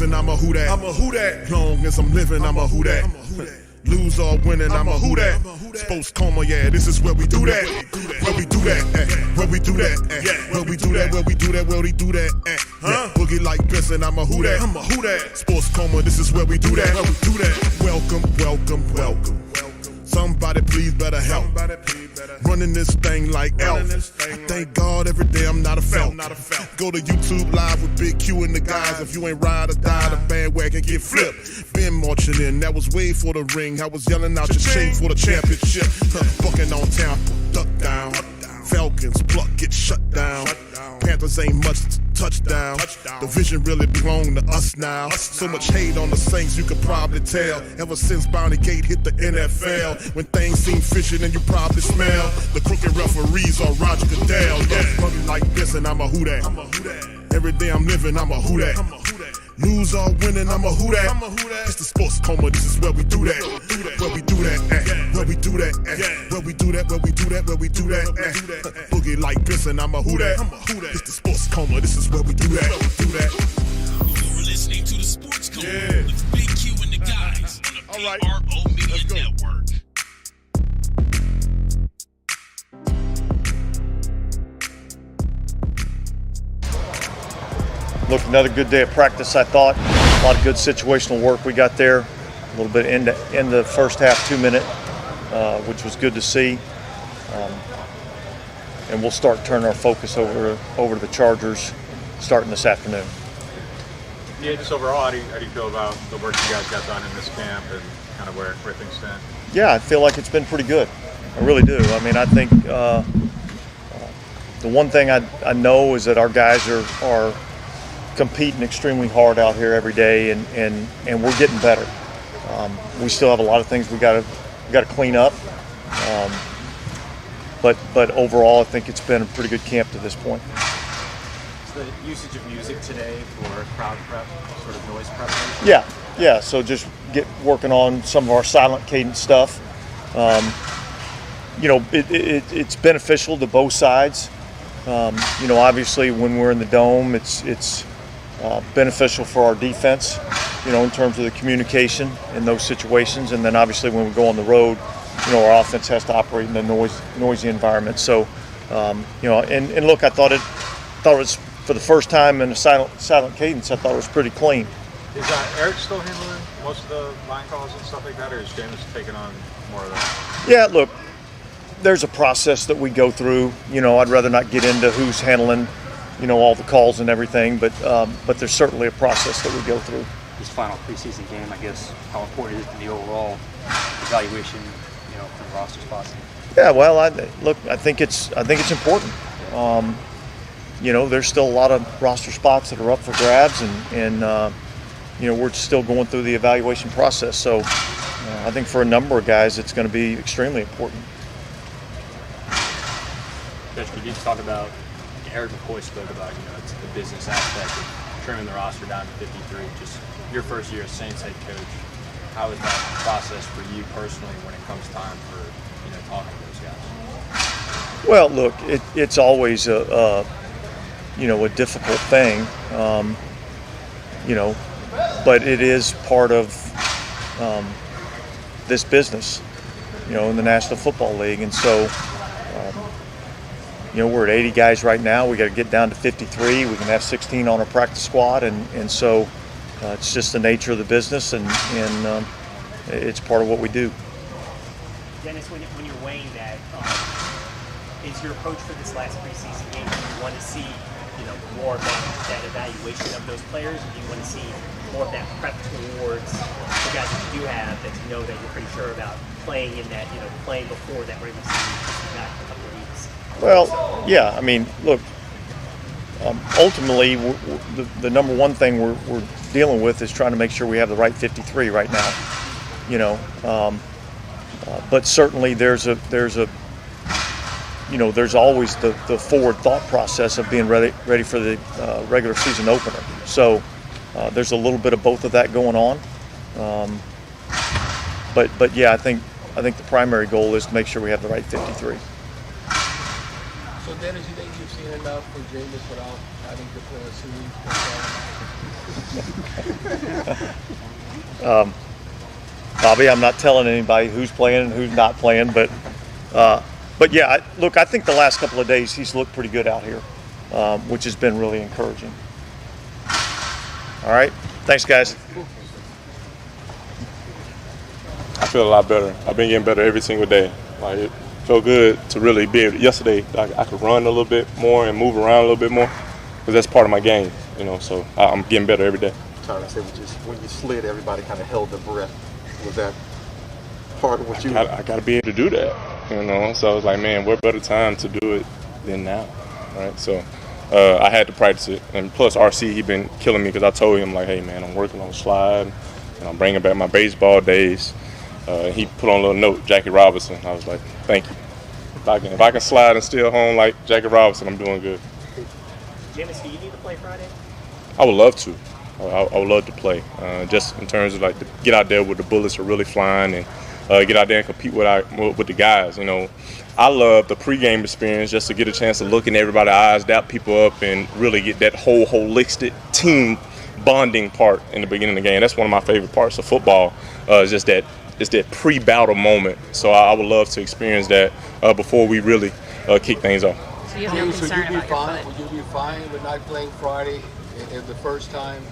pissing, I'm a who that. I'm a who that. Long as I'm living, I'm a who that. Lose or winning, I'm a who that. Sports Coma, yeah, this is where we do that. Where we do that, where we do that, where we do that, where we do that, where we do that, Boogie like pissing, I'm a who that. I'm a who that. Sports Coma, this is where we do that. Where we do that. Welcome, welcome, welcome. Somebody please better help. Running this thing like Elf. I thank God every day I'm not a felt. Go to YouTube Live with Big Q and the guys. If you ain't ride or die, the bandwagon get flipped. Been marching in, that was way for the ring. I was yelling out your chain for the championship. Bucking on town, duck down. Falcons pluck, get shut down. Panthers ain't much touchdown. The vision really belong to us now. So much hate on the Saints, you could probably tell. Ever since Bounty Gate hit the NFL, when things seem fishy, then you probably smell the crooked referees on Roger Goodell. Yeah, bugging like this, and I'm a who that. Every day I'm living, I'm a who that. Lose or winning, I'm a who that. It's the Sports Coma, this is where we do that. Where we do that, where we do that, where we do that, where we do that, where we do that, Boogie like this, and I'm a who that. It's the Sports Coma, this is where we do that. You're listening to the Sports Coma with Big Q and the guys on the PRO Media Network. Look, another good day of practice, I thought. A lot of good situational work we got there. A little bit in the first half, 2 minute, which was good to see. And we'll start turning our focus over to the Chargers starting this afternoon. Yeah, just overall, how do you feel about the work you guys got done in this camp and kind of where things stand? Yeah, I feel like it's been pretty good. I really do. I mean, I think the one thing I know is that our guys are competing extremely hard out here every day, and we're getting better. We still have a lot of things we got to clean up, but overall, I think it's been a pretty good camp to this point. Is the usage of music today for crowd prep, sort of noise preparation? Yeah. So just working on some of our silent cadence stuff. It's beneficial to both sides. Obviously, when we're in the dome, it's beneficial for our defense, in terms of the communication in those situations. And then obviously when we go on the road, our offense has to operate in a noisy environment. So, and look, I thought it was, for the first time in a silent cadence, I thought it was pretty clean. Is Eric still handling most of the line calls and stuff like that, or is Jameis taking on more of that? Yeah, look, there's a process that we go through. I'd rather not get into who's handling all the calls and everything, but there's certainly a process that we go through. This final preseason game, I guess, how important is it in the overall evaluation, from the roster spots? Yeah, well, I think it's important. There's still a lot of roster spots that are up for grabs, and we're still going through the evaluation process. So I think for a number of guys, it's going to be extremely important. Coach, could you talk about, Eric McCoy spoke about, it's the business aspect of trimming the roster down to 53. Just your first year as Saints head coach, how is that process for you personally when it comes time for, talking to those guys? Well, look, it's always a difficult thing, but it is part of this business, in the National Football League, and so. We're at 80 guys right now. We got to get down to 53. We can have 16 on our practice squad, and so it's just the nature of the business, and it's part of what we do. Dennis, when you're weighing that, is your approach for this last preseason game, do you want to see more of that evaluation of those players, or do you want to see more of that prep towards the guys that you do have that that you're pretty sure about playing in that, playing before that regular season, you've got a couple of weeks? Well, yeah, I mean, look, ultimately, the number one thing we're dealing with is trying to make sure we have the right 53 right now, but certainly there's always the forward thought process of being ready for the regular season opener. So there's a little bit of both of that going on, but yeah, I think the primary goal is to make sure we have the right 53. So Dennis, you think you've seen enough for Jameis without having to pull a series? Bobby, I'm not telling anybody who's playing and who's not playing, but yeah, look, I think the last couple of days he's looked pretty good out here, which has been really encouraging. All right, thanks, guys. I feel a lot better. I've been getting better every single day. Like, it felt good to really be able. Yesterday, I could run a little bit more and move around a little bit more, because that's part of my game, you know. So I'm getting better every day. Tyler said when you slid, everybody kind of held their breath. Was that part of what you? I got to be able to do that, you know. So I was like, man, what better time to do it than now, right? So I had to practice it, and plus RC, he been killing me, because I told him, like, hey man, I'm working on the slide, and I'm bringing back my baseball days. He put on a little note, Jackie Robinson. I was like, thank you. If I can slide and steal home like Jackie Robinson, I'm doing good. Jameis, do you need to play Friday? I would love to. I would love to play, just in terms of like to get out there where the bullets are really flying, and get out there and compete with the guys. You know, I love the pregame experience, just to get a chance to look in everybody's eyes, dap people up, and really get that whole holistic team bonding part in the beginning of the game. That's one of my favorite parts of football. It's that pre-battle moment. So I would love to experience that before we really kick things off. So you have no concern about your foot? Would you be fine with not playing Friday if the first time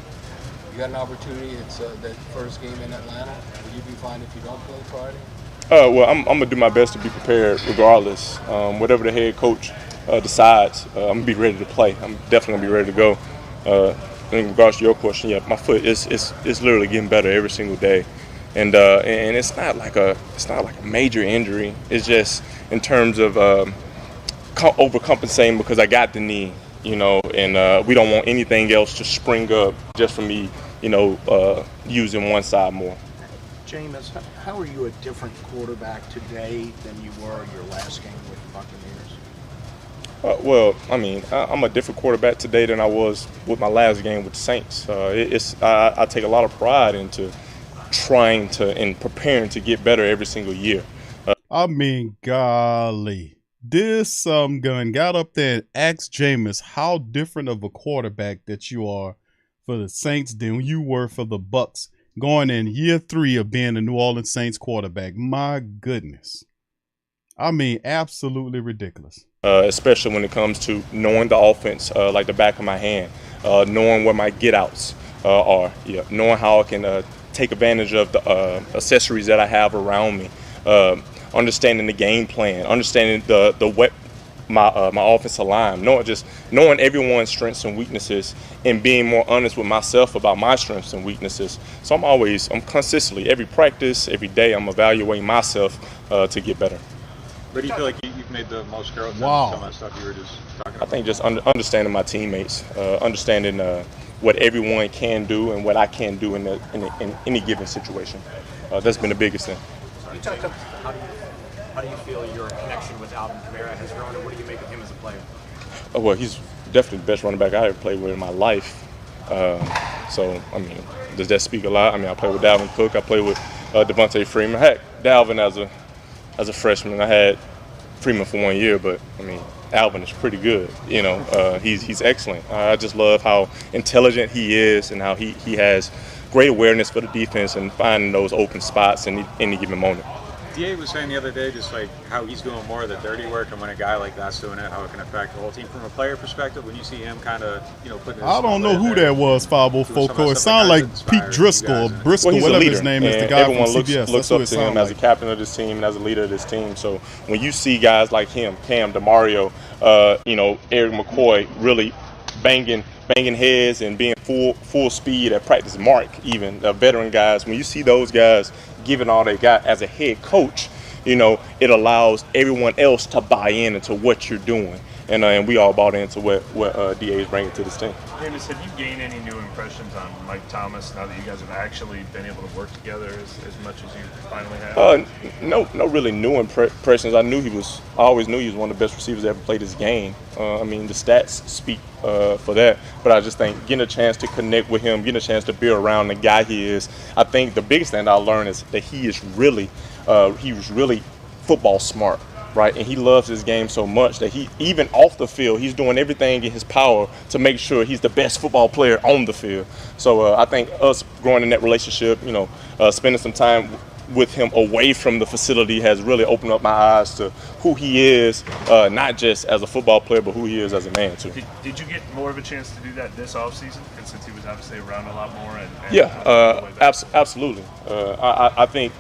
you got an opportunity? It's that first game in Atlanta. Would you be fine if you don't play Friday? Well, I'm gonna do my best to be prepared regardless. Whatever the head coach decides, I'm gonna be ready to play. I'm definitely gonna be ready to go. In regards to your question, yeah, my foot is literally getting better every single day, and it's not like a major injury. It's just in terms of overcompensating because I got the knee, you know, and we don't want anything else to spring up just from me, you know, using one side more. Jameis, how are you a different quarterback today than you were your last game with the Buccaneers? Well, I mean, I'm a different quarterback today than I was with my last game with the Saints. I take a lot of pride into trying to and preparing to get better every single year. I mean, golly. This gun got up there and asked Jameis how different of a quarterback that you are for the Saints than you were for the Bucs going in year 3 of being the New Orleans Saints quarterback. My goodness. I mean, absolutely ridiculous. Especially when it comes to knowing the offense like the back of my hand, knowing where my get-outs are, knowing how I can take advantage of the accessories that I have around me, understanding the game plan, understanding my offensive line, knowing everyone's strengths and weaknesses, and being more honest with myself about my strengths and weaknesses. So I'm consistently, every practice, every day, I'm evaluating myself to get better. But do you feel like you've made the most growth in Wow. some of the stuff you were just talking about? I think just understanding my teammates, understanding what everyone can do and what I can do in any given situation. That's been the biggest thing. You talked about how do you feel your connection with Alvin Kamara has grown, and what do you make of him as a player? Well, he's definitely the best running back I ever played with in my life. So, I mean, does that speak a lot? I mean, I played with Dalvin Cook. I played with Devontae Freeman. I had Dalvin as a freshman. I had Freeman for 1 year, but, I mean, Alvin is pretty good. You know, he's excellent. I just love how intelligent he is and how he has great awareness for the defense and finding those open spots in any given moment. DA was saying the other day just like how he's doing more of the dirty work, and when a guy like that's doing it, how it can affect the whole team. From a player perspective, when you see him kind of, putting his I don't know who that was, Fabo Foco. It sounded like Pete Driscoll or Briscoe, Well, he's whatever a leader, his name is, the and guy everyone from CBS. looks up to him as a captain of this team and as a leader of this team. So when you see guys like him, Cam, DeMario, Eric McCoy, really banging heads and being full speed at practice, Mark, even veteran guys, when you see those guys giving all they got as a head coach, it allows everyone else to buy into what you're doing. And we all bought into what DA is bringing to this team. Jameis, have you gained any new impressions on Mike Thomas now that you guys have actually been able to work together as much as you finally have? No really new impressions. I always knew he was one of the best receivers that ever played this game. I mean, the stats speak for that. But I just think getting a chance to connect with him, getting a chance to be around the guy he is, I think the biggest thing I learned is that he was really football smart. right? And he loves his game so much that he, even off the field, he's doing everything in his power to make sure he's the best football player on the field. So I think us growing in that relationship, spending some time with him away from the facility has really opened up my eyes to who he is, not just as a football player, but who he is as a man too. Did you get more of a chance to do that this offseason? And since he was obviously around a lot more? Absolutely. I think,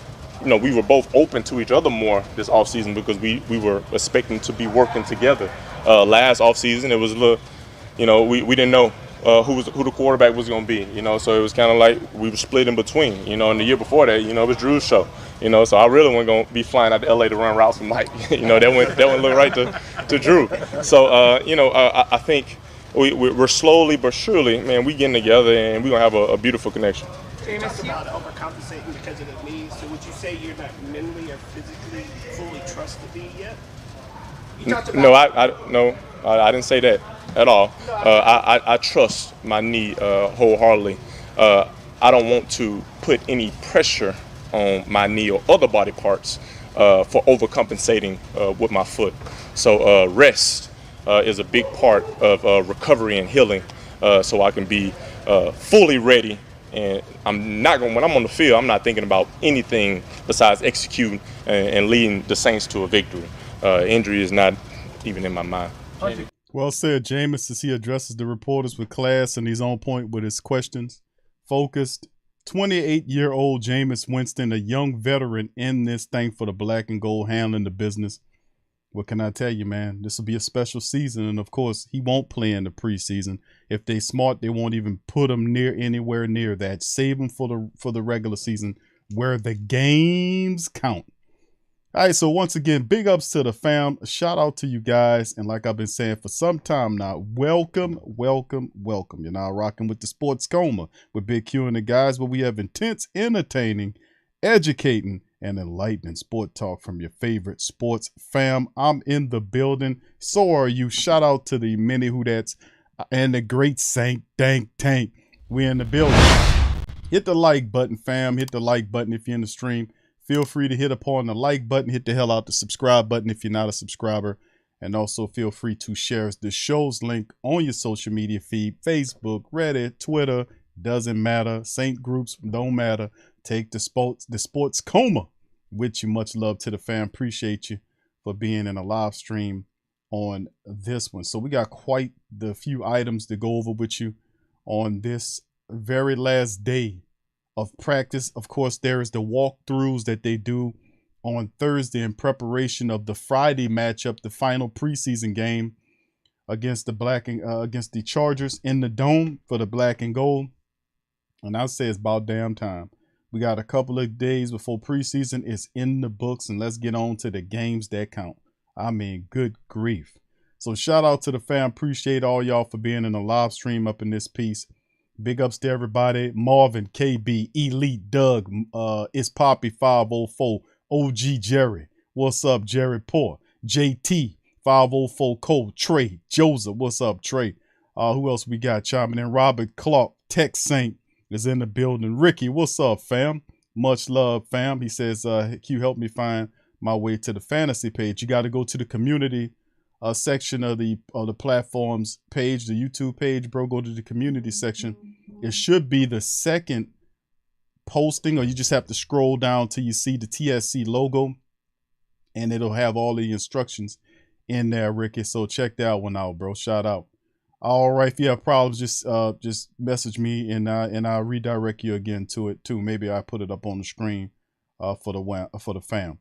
we were both open to each other more this offseason because we were expecting to be working together. Last offseason, it was a little, we didn't know who the quarterback was going to be, so it was kind of like we were split in between, and the year before that, it was Drew's show, so I really wasn't going to be flying out to LA to run routes with Mike, that went look right to Drew. So, I think we're slowly but surely, man, we getting together and we're going to have a beautiful connection. You talked about overcompensating because of the knees, so would you say you're not mentally or physically fully trusted B yet? No, I didn't say that at all. I trust my knee wholeheartedly. I don't want to put any pressure on my knee or other body parts for overcompensating with my foot. So rest is a big part of recovery and healing, so I can be fully ready. And when I'm on the field, I'm not thinking about anything besides executing and leading the Saints to a victory. Injury is not even in my mind. Well said, Jameis, as he addresses the reporters with class and he's on point with his questions. Focused. 28-year-old Jameis Winston, a young veteran in this thing for the black and gold, handling the business. What can I tell you, man? This will be a special season, and of course, he won't play in the preseason. If they smart, they won't even put him anywhere near that. Save him for the regular season, where the games count. All right, so once again, big ups to the fam. Shout out to you guys, and like I've been saying for some time now, welcome, welcome, welcome. You're now rocking with the Sports Coma with Big Q and the guys, where we have intense, entertaining, educating, and enlightening sport talk from your favorite sports fam. I'm in the building. So are you. Shout out to the many Who-Dats and the great Saint Tank. We're in the building. Hit the like button, fam. Hit the like button if you're in the stream. Feel free to hit upon the like button. Hit the hell out the subscribe button if you're not a subscriber. And also feel free to share the show's link on your social media feed. Facebook, Reddit, Twitter. Doesn't matter. Saint groups don't matter. Take the sports coma with you. Much love to the fam. Appreciate you for being in a live stream on this one. So we got quite the few items to go over with you on this very last day of practice. Of course, there is the walkthroughs that they do on Thursday in preparation of the Friday matchup, the final preseason game against the Chargers in the Dome for the black and gold. And I'll say it's about damn time. We got a couple of days before preseason. It's in the books, and let's get on to the games that count. I mean, good grief. So shout out to the fam. Appreciate all y'all for being in the live stream up in this piece. Big ups to everybody. Marvin, KB, Elite, Doug, It's Poppy 504, OG Jerry. What's up, Jerry Poor? JT 504 Cole, Trey, Joseph. What's up, Trey? Who else we got chiming in? Robert Clark, Tech Saint is in the building. Ricky, what's up, fam? Much love, fam. He says, Q, help me find my way to the fantasy page. You got to go to the community section of the platform's page, the YouTube page, bro. Go to the community section. It should be the second posting, or you just have to scroll down till you see the TSC logo, and it'll have all the instructions in there, Ricky. So check that one out, bro. Shout out. All right, if you have problems, just message me and I'll redirect you again to it too. Maybe I put it up on the screen for the fam.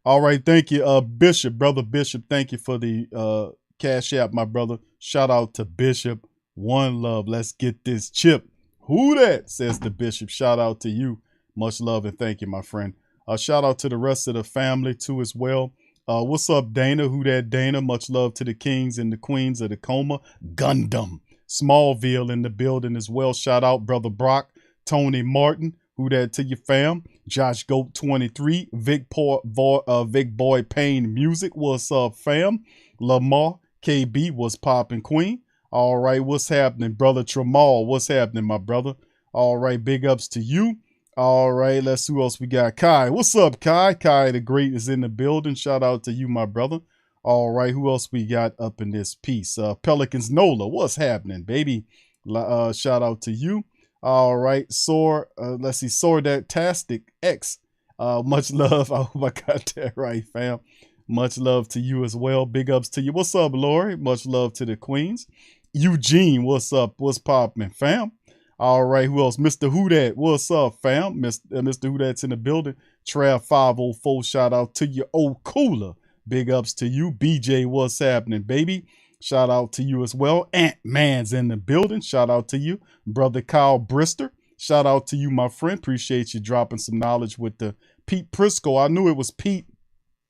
All right, thank you, Bishop, brother Bishop. Thank you for the Cash App, my brother. Shout out to Bishop. One love. Let's get this chip. Who that? Says the Bishop. Shout out to you. Much love and thank you, my friend. Shout out to the rest of the family too as well. What's up, Dana? Who that, Dana? Much love to the kings and the queens of the Coma. Gundam. Smallville in the building as well. Shout out, brother Brock. Tony Martin. Who that to your fam? Josh Goat 23. Vic Boy Payne Music. What's up, fam? Lamar. KB. What's poppin', queen? All right, what's happening, brother Tramal? What's happening, my brother? All right, big ups to you. All right, let's see who else we got. Kai, what's up, Kai? Kai the Great is in the building. Shout out to you, my brother. All right, who else we got up in this piece? Pelicans Nola, what's happening, baby? Shout out to you. All right, let's see, Sordatastic X. Much love. I hope I got that right, fam. Much love to you as well. Big ups to you. What's up, Lori? Much love to the queens. Eugene, what's up? What's poppin', fam? All right, who else? Mr. Who Dat, what's up, fam? Mr. Who Dat's in the building. Trav 504, shout out to you. Oh, Cooler, big ups to you. BJ, what's happening, baby? Shout out to you as well. Ant-Man's in the building. Shout out to you. Brother Kyle Brister, shout out to you, my friend. Appreciate you dropping some knowledge with the Pete Prisco. I knew it was Pete.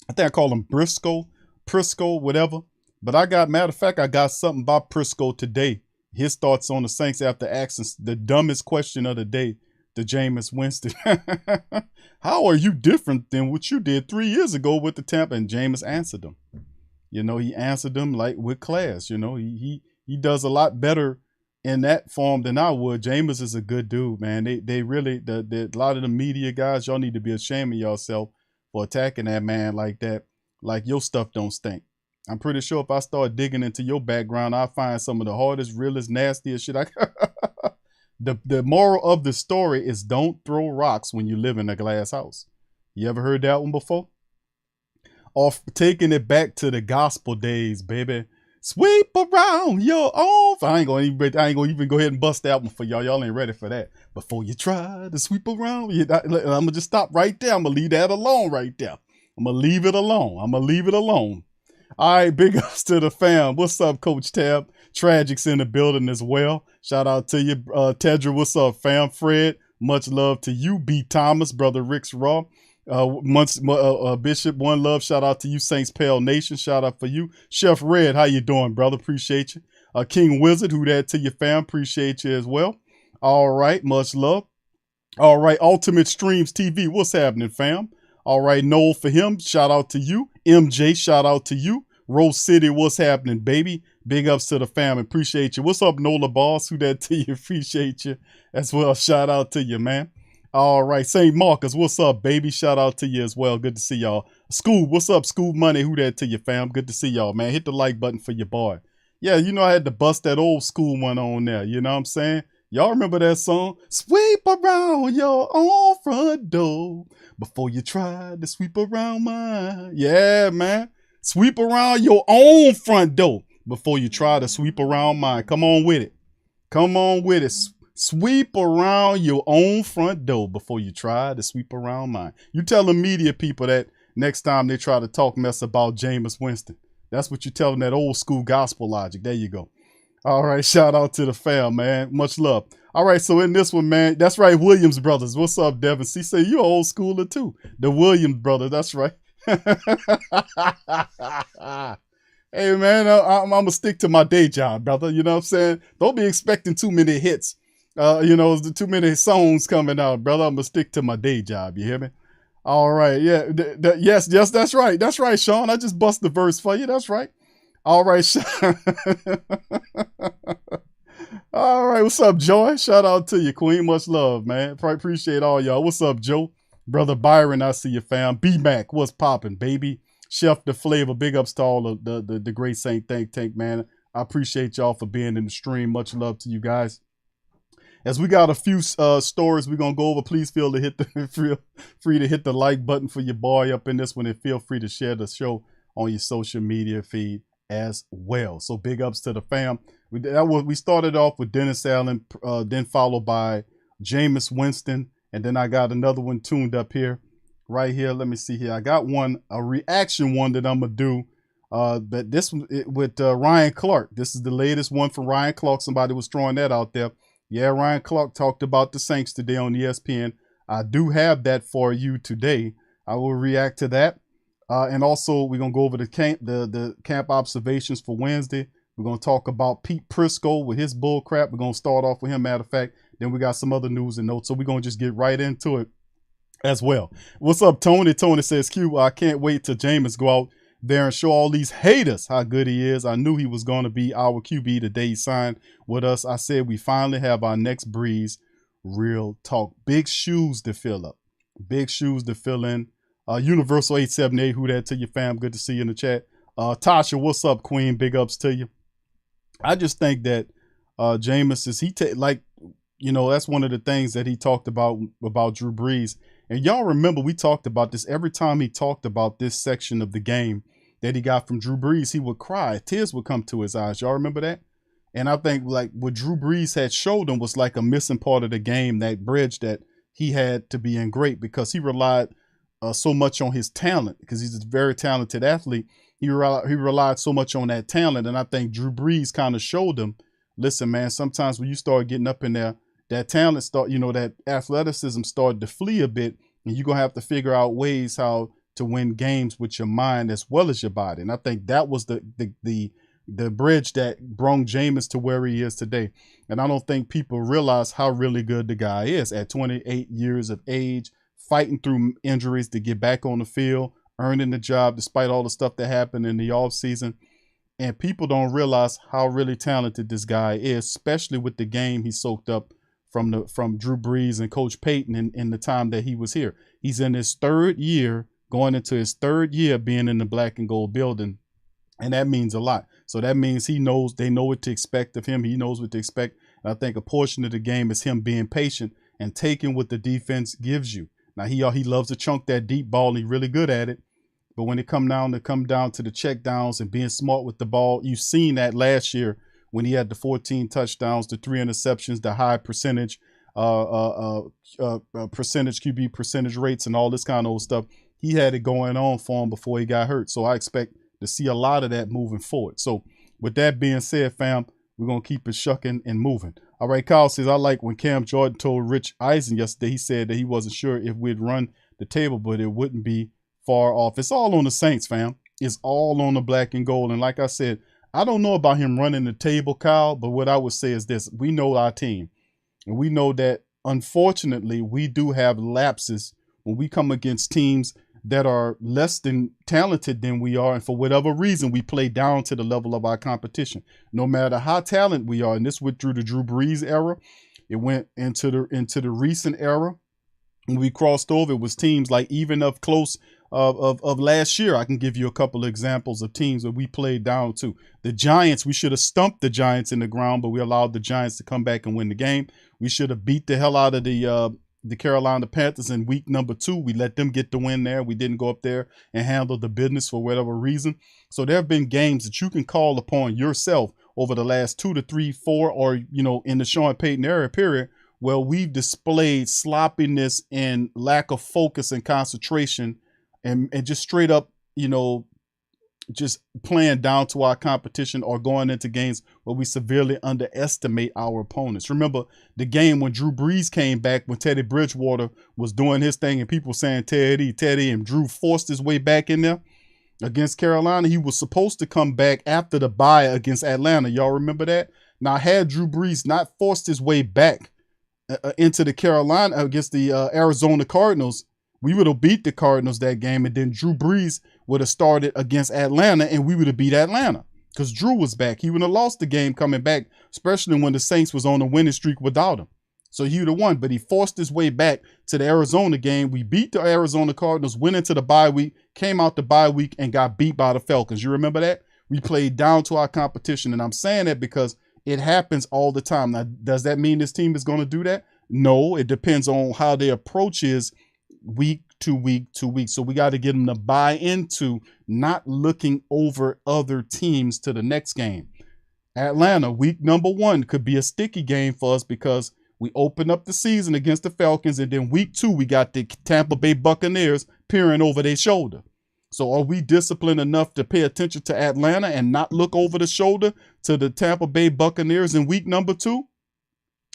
I think I call him Prisco, whatever. But matter of fact, I got something about Prisco today. His thoughts on the Saints after asking the dumbest question of the day to Jameis Winston. How are you different than what you did 3 years ago with the Tampa? And Jameis answered him. You know, he answered them like with class. You know, he does a lot better in that form than I would. Jameis is a good dude, man. They really, a lot of the media guys, y'all need to be ashamed of yourself for attacking that man like that. Like your stuff don't stink. I'm pretty sure if I start digging into your background, I'll find some of the hardest, realest, nastiest shit. The moral of the story is don't throw rocks when you live in a glass house. You ever heard that one before? Or taking it back to the gospel days, baby. Sweep around your own. I ain't gonna even go ahead and bust that one for y'all. Y'all ain't ready for that. Before you try to sweep around, I'm gonna just stop right there. I'm gonna leave that alone right there. I'm gonna leave it alone. All right, big ups to the fam. What's up, Coach Tab? Tragic's in the building as well. Shout out to you, Tedra. What's up, fam? Fred, much love to you. B. Thomas, brother Rick's Raw. Bishop, one love. Shout out to you, Saints Pale Nation. Shout out for you. Chef Red, how you doing, brother? Appreciate you. King Wizard, who that to your fam? Appreciate you as well. All right, much love. All right, Ultimate Streams TV. What's happening, fam? All right, Noel for him. Shout out to you. MJ, shout out to you. Rose City, what's happening, baby? Big ups to the fam. Appreciate you. What's up, Nola Boss? Who that to you? Appreciate you as well. Shout out to you, man. All right, St. Marcus, what's up, baby? Shout out to you as well. Good to see y'all. Scoob, what's up, Scoob Money? Who that to you, fam? Good to see y'all, man. Hit the like button for your boy. Yeah, you know I had to bust that old school one on there. You know what I'm saying? Y'all remember that song? Sweep around your own front door before you try to sweep around mine. Yeah, man. Sweep around your own front door before you try to sweep around mine. Come on with it. Come on with it. Sweep around your own front door before you try to sweep around mine. You tell the media people that next time they try to talk mess about Jameis Winston. That's what you tell them, that old school gospel logic. There you go. All right, shout out to the fam, man. Much love. All right, so in this one, man, that's right, Williams brothers. What's up, Devin? See, say you old schooler too. The Williams brothers, that's right. Hey, man, I'm going to stick to my day job, brother. You know what I'm saying? Don't be expecting too many hits. Too many songs coming out, brother. I'm going to stick to my day job. You hear me? All right, yeah. Yes, that's right. That's right, Sean. I just bust the verse for you. That's right. All right, all right, what's up, Joy? Shout out to you, Queen. Much love, man. Appreciate all y'all. What's up, Joe? Brother Byron, I see you, fam. B-Mac, what's popping, baby? Chef the Flavor, big ups to all of the great Saint Think Tank, man. I appreciate y'all for being in the stream. Much love to you guys. As we got a few stories we're going to go over, please feel free to hit the like button for your boy up in this one, and feel free to share the show on your social media feed as well. So big ups to the fam. We started off with Dennis Allen, then followed by Jameis Winston, and then I got another one tuned up here, right here. Let me see here. I got a reaction one that I'm gonna do. But this with Ryan Clark. This is the latest one from Ryan Clark. Somebody was throwing that out there. Yeah, Ryan Clark talked about the Saints today on ESPN. I do have that for you today. I will react to that. And also, we're going to go over the camp observations for Wednesday. We're going to talk about Pete Prisco with his bull crap. We're going to start off with him, matter of fact. Then we got some other news and notes. So we're going to just get right into it as well. What's up, Tony? Tony says, Q, I can't wait till Jameis go out there and show all these haters how good he is. I knew he was going to be our QB the day he signed with us. I said we finally have our next Breeze. real talk. Big shoes to fill up. Big shoes to fill in. Universal 878, who that to you, fam? Good to see you in the chat. Tasha, what's up, Queen? Big ups to you. I just think that Jameis is that's one of the things that he talked about Drew Brees. And y'all remember we talked about this every time he talked about this section of the game that he got from Drew Brees. He would cry, tears would come to his eyes. Y'all remember that? And I think like what Drew Brees had showed him was like a missing part of the game, that bridge that he had to be in great, because he relied so much on his talent, because he's a very talented athlete. He relied so much on that talent. And I think Drew Brees kind of showed him, listen, man, sometimes when you start getting up in there, that talent that athleticism started to flee a bit, and you're going to have to figure out ways how to win games with your mind as well as your body. And I think that was the bridge that brought Jameis to where he is today. And I don't think people realize how really good the guy is at 28 years of age, fighting through injuries to get back on the field, earning the job despite all the stuff that happened in the offseason. And people don't realize how really talented this guy is, especially with the game he soaked up from Drew Brees and Coach Payton in the time that he was here. He's in his third year, going into his third year being in the black and gold building. And that means a lot. So that means they know what to expect of him. He knows what to expect. And I think a portion of the game is him being patient and taking what the defense gives you. Now, he loves to chunk that deep ball, and he's really good at it. But when it come down to the check downs and being smart with the ball, you've seen that last year when he had the 14 touchdowns, the 3 interceptions, the high percentage, QB percentage rates, and all this kind of old stuff. He had it going on for him before he got hurt. So I expect to see a lot of that moving forward. So with that being said, fam, we're going to keep it shucking and moving. All right, Kyle says, I like when Cam Jordan told Rich Eisen yesterday, he said that he wasn't sure if we'd run the table, but it wouldn't be far off. It's all on the Saints, fam. It's all on the black and gold. And like I said, I don't know about him running the table, Kyle, but what I would say is this. We know our team, and we know that, unfortunately, we do have lapses when we come against teams that are less than talented than we are. And for whatever reason, we play down to the level of our competition, no matter how talented we are. And this went through the Drew Brees era. It went into the recent era. When we crossed over, it was teams like even up close of last year. I can give you a couple of examples of teams that we played down to. The Giants, we should have stumped the Giants in the ground, but we allowed the Giants to come back and win the game. We should have beat the hell out of the Carolina Panthers in week number 2. We let them get the win there. We didn't go up there and handle the business for whatever reason. So there have been games that you can call upon yourself over the last 2 to 3, 4, or, in the Sean Payton era period, where we've displayed sloppiness and lack of focus and concentration and just straight up, just playing down to our competition or going into games where we severely underestimate our opponents. Remember the game when Drew Brees came back, when Teddy Bridgewater was doing his thing and people saying Teddy, and Drew forced his way back in there against Carolina. He was supposed to come back after the bye against Atlanta. Y'all remember that? Now, had Drew Brees not forced his way back into the Carolina against the Arizona Cardinals, we would have beat the Cardinals that game, and then Drew Brees would have started against Atlanta, and we would have beat Atlanta because Drew was back. He would have lost the game coming back, especially when the Saints was on a winning streak without him. So he would have won, but he forced his way back to the Arizona game. We beat the Arizona Cardinals, went into the bye week, came out the bye week, and got beat by the Falcons. You remember that? We played down to our competition, and I'm saying that because it happens all the time. Now, does that mean this team is going to do that? No, it depends on how their approach is week to week to week. So we got to get them to buy into not looking over other teams to the next game. Atlanta, week number 1 could be a sticky game for us because we opened up the season against the Falcons, and then week 2, we got the Tampa Bay Buccaneers peering over their shoulder. So are we disciplined enough to pay attention to Atlanta and not look over the shoulder to the Tampa Bay Buccaneers in week number 2?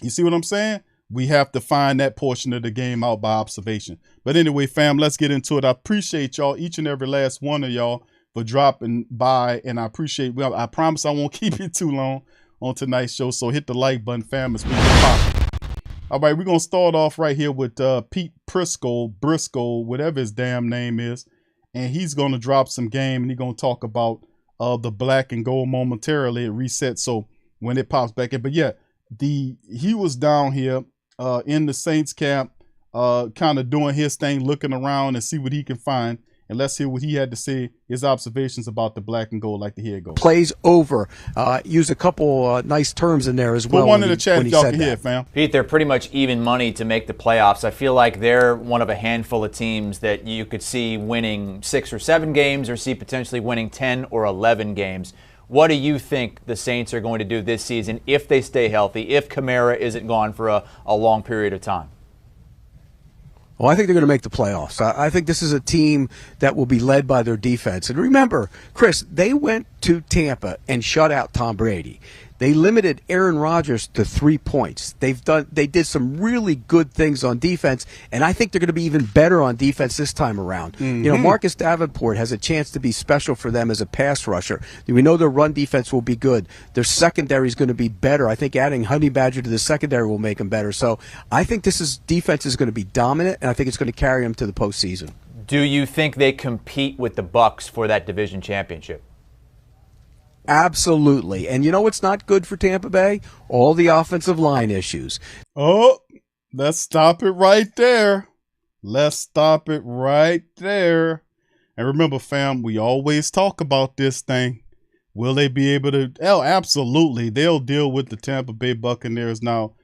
You see what I'm saying? We have to find that portion of the game out by observation. But anyway, fam, let's get into it. I appreciate y'all, each and every last one of y'all, for dropping by. And I promise I won't keep it too long on tonight's show. So hit the like button, fam, as we get popping. All right, we're going to start off right here with Pete Briscoe, whatever his damn name is. And he's going to drop some game, and he's going to talk about the black and gold momentarily. It resets, so when it pops back in. But yeah, he was down here in the Saints camp, kind of doing his thing, looking around and see what he can find. And let's hear what he had to say, his observations about the black and gold. Like to hear it go. Plays over. Use a couple nice terms in there as well. Put one in the chat, y'all can hear, fam. Pete, they're pretty much even money to make the playoffs. I feel like they're one of a handful of teams that you could see winning 6 or 7 games or see potentially winning 10 or 11 games. What do you think the Saints are going to do this season if they stay healthy, if Kamara isn't gone for a long period of time? Well, I think they're going to make the playoffs. I think this is a team that will be led by their defense. And remember, Chris, they went to Tampa and shut out Tom Brady. They limited Aaron Rodgers to 3 points. They did some really good things on defense, and I think they're going to be even better on defense this time around. Mm-hmm. You know, Marcus Davenport has a chance to be special for them as a pass rusher. We know their run defense will be good. Their secondary is going to be better. I think adding Honey Badger to the secondary will make them better. So I think defense is going to be dominant, and I think it's going to carry them to the postseason. Do you think they compete with the Bucs for that division championship? Absolutely. And you know what's not good for Tampa Bay? All the offensive line issues. Oh, let's stop it right there. Let's stop it right there. And remember, fam, we always talk about this thing. Will they be able to? Oh, absolutely. They'll deal with the Tampa Bay Buccaneers. Now,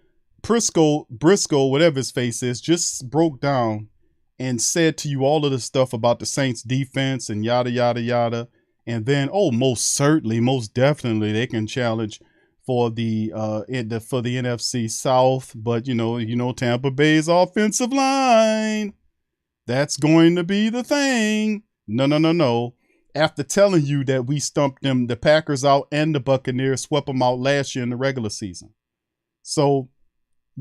Briscoe, whatever his face is, just broke down and said to you all of the stuff about the Saints defense and yada, yada, yada. And then, most certainly, most definitely, they can challenge for the NFC South. But you know, Tampa Bay's offensive line, that's going to be the thing. No. After telling you that we stumped them, the Packers out and the Buccaneers swept them out last year in the regular season. So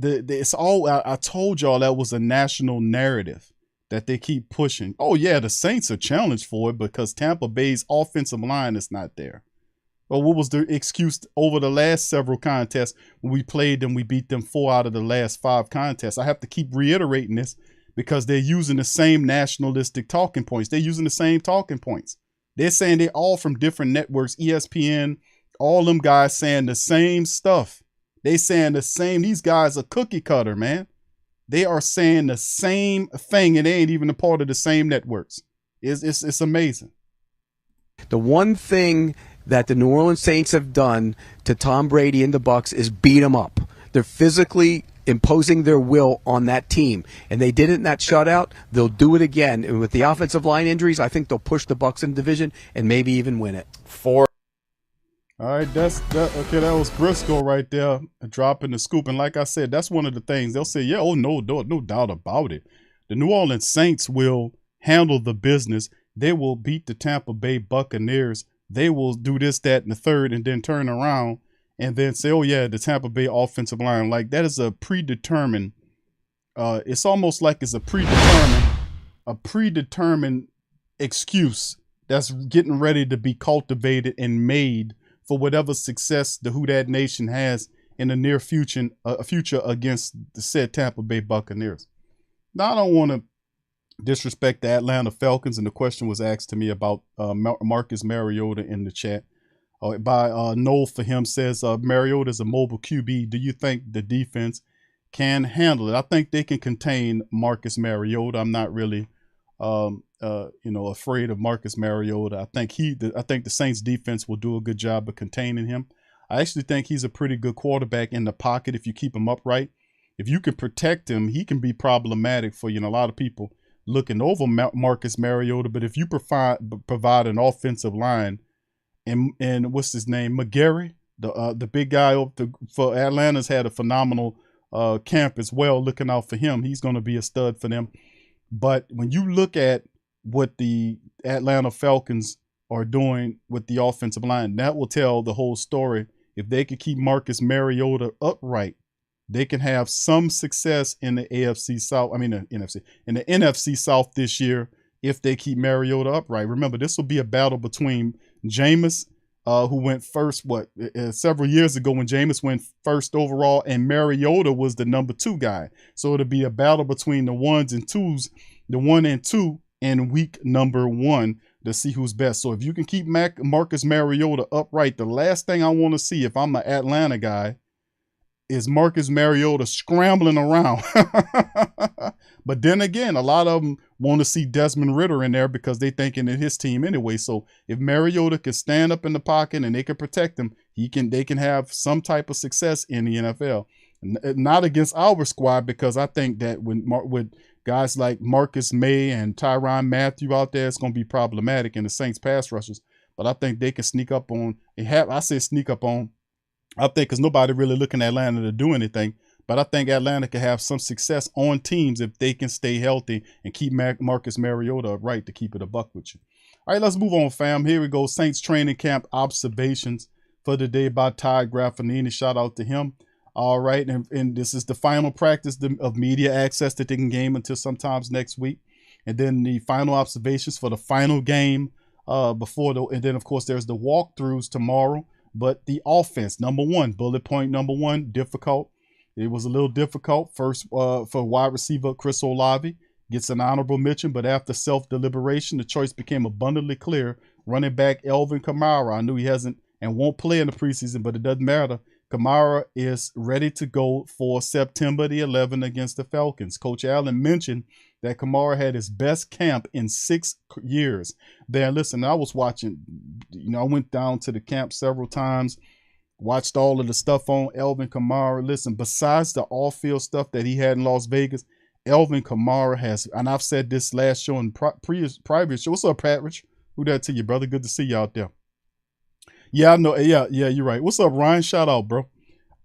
it's all. I told y'all that was a national narrative that they keep pushing. Oh, yeah, the Saints are challenged for it because Tampa Bay's offensive line is not there. Well, what was the excuse over the last several contests when we played them? We beat them 4 out of the last 5 contests. I have to keep reiterating this because they're using the same nationalistic talking points. They're using the same talking points. They're saying they're all from different networks, ESPN, all them guys saying the same stuff. They saying the same. These guys are cookie cutter, man. They are saying the same thing, and they ain't even a part of the same networks. It's amazing. The one thing that the New Orleans Saints have done to Tom Brady and the Bucs is beat him up. They're physically imposing their will on that team, and they did it in that shutout. They'll do it again, and with the offensive line injuries, I think they'll push the Bucs in the division and maybe even win it. All right, okay, that was Briscoe right there, dropping the scoop. And like I said, that's one of the things they'll say, yeah, no doubt about it. The New Orleans Saints will handle the business. They will beat the Tampa Bay Buccaneers. They will do this, that, and the third, and then turn around and then say, oh, yeah, the Tampa Bay offensive line. Like, that is a predetermined, it's almost like it's a predetermined excuse that's getting ready to be cultivated and made for whatever success the Who Dat Nation has in the near future against the said Tampa Bay Buccaneers. Now, I don't want to disrespect the Atlanta Falcons, and the question was asked to me about Marcus Mariota in the chat. By Noel for him says, Mariota is a mobile QB. Do you think the defense can handle it? I think they can contain Marcus Mariota. I'm not really afraid of Marcus Mariota. I think the Saints defense will do a good job of containing him. I actually think he's a pretty good quarterback in the pocket if you keep him upright. If you can protect him, he can be problematic for, a lot of people looking over Marcus Mariota. But if you provide an offensive line, and what's his name, McGarry, the big guy for Atlanta's had a phenomenal camp as well. Looking out for him, he's going to be a stud for them. But when you look at what the Atlanta Falcons are doing with the offensive line, that will tell the whole story. If they can keep Marcus Mariota upright, they can have some success in the NFC South. I mean, the NFC South this year if they keep Mariota upright. Remember, this will be a battle between Jameis, who went first, several years ago when Jameis went first overall, and Mariota was the number 2 guy. So it'll be a battle between the 1 and 2 in week number 1 to see who's best. So if you can keep Marcus Mariota upright, the last thing I want to see if I'm an Atlanta guy is Marcus Mariota scrambling around. But then again, a lot of them want to see Desmond Ridder in there because they thinking in his team anyway. So if Mariota can stand up in the pocket and they can protect him, they can have some type of success in the NFL. Not against our squad, because I think that with guys like Marcus May and Tyrann Mathieu out there, it's going to be problematic in the Saints pass rushers. But I think they can sneak up on. I say sneak up on. I think because nobody really looking at Atlanta to do anything. But I think Atlanta can have some success on teams if they can stay healthy and keep Marcus Mariota upright to keep it a buck with you. All right, let's move on, fam. Here we go. Saints training camp observations for the day by Ty Graffinini. Shout out to him. All right, and this is the final practice of media access that they can game until sometimes next week. And then the final observations for the final game and then, of course, there's the walkthroughs tomorrow. But the offense, number one, bullet point number one, difficult. It was a little difficult first for wide receiver Chris Olave. Gets an honorable mention, but after self-deliberation, the choice became abundantly clear. Running back Alvin Kamara. I knew he hasn't and won't play in the preseason, but it doesn't matter. Kamara is ready to go for September the 11th against the Falcons. Coach Allen mentioned that Kamara had his best camp in 6 years. There, listen, I was watching, I went down to the camp several times. Watched all of the stuff on Alvin Kamara. Listen, besides the off-field stuff that he had in Las Vegas, Alvin Kamara has, and I've said this last show and private show. What's up, Patridge? Who that to you, brother? Good to see you out there. Yeah, I know. Yeah, you're right. What's up, Ryan? Shout out, bro.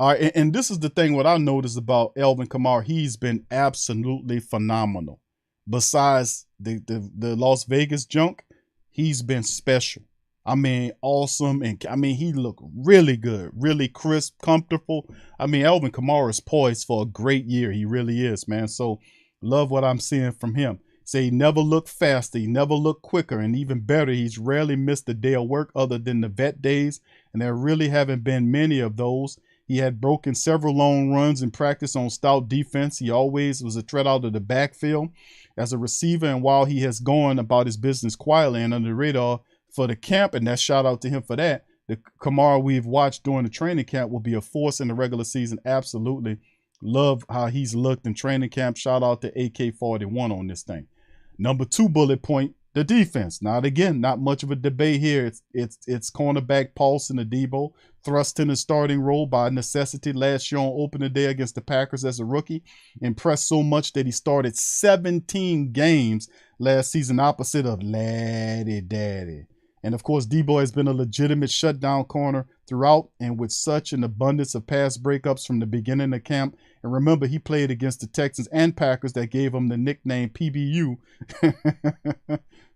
All right, and this is the thing, what I noticed about Alvin Kamara, he's been absolutely phenomenal. Besides the Las Vegas junk, he's been special. I mean, awesome. And I mean, he looked really good, really crisp, comfortable. I mean, Alvin Kamara is poised for a great year. He really is, man. So love what I'm seeing from him. Say he never looked faster. He never looked quicker. And even better, he's rarely missed a day of work other than the vet days. And there really haven't been many of those. He had broken several long runs in practice on stout defense. He always was a threat out of the backfield as a receiver. And while he has gone about his business quietly and under the radar for the camp, and that shout out to him for that, the Kamara we've watched during the training camp will be a force in the regular season. Absolutely love how he's looked in training camp. Shout out to AK-41 on this thing. Number 2 bullet point, the defense. Now, again, not much of a debate here. It's cornerback Paulson Adebo, thrust in the starting role by necessity last year on opening day against the Packers as a rookie. Impressed so much that he started 17 games last season opposite of Laddie Daddy. And, of course, Debo has been a legitimate shutdown corner throughout and with such an abundance of pass breakups from the beginning of camp. And remember, he played against the Texans and Packers that gave him the nickname PBU.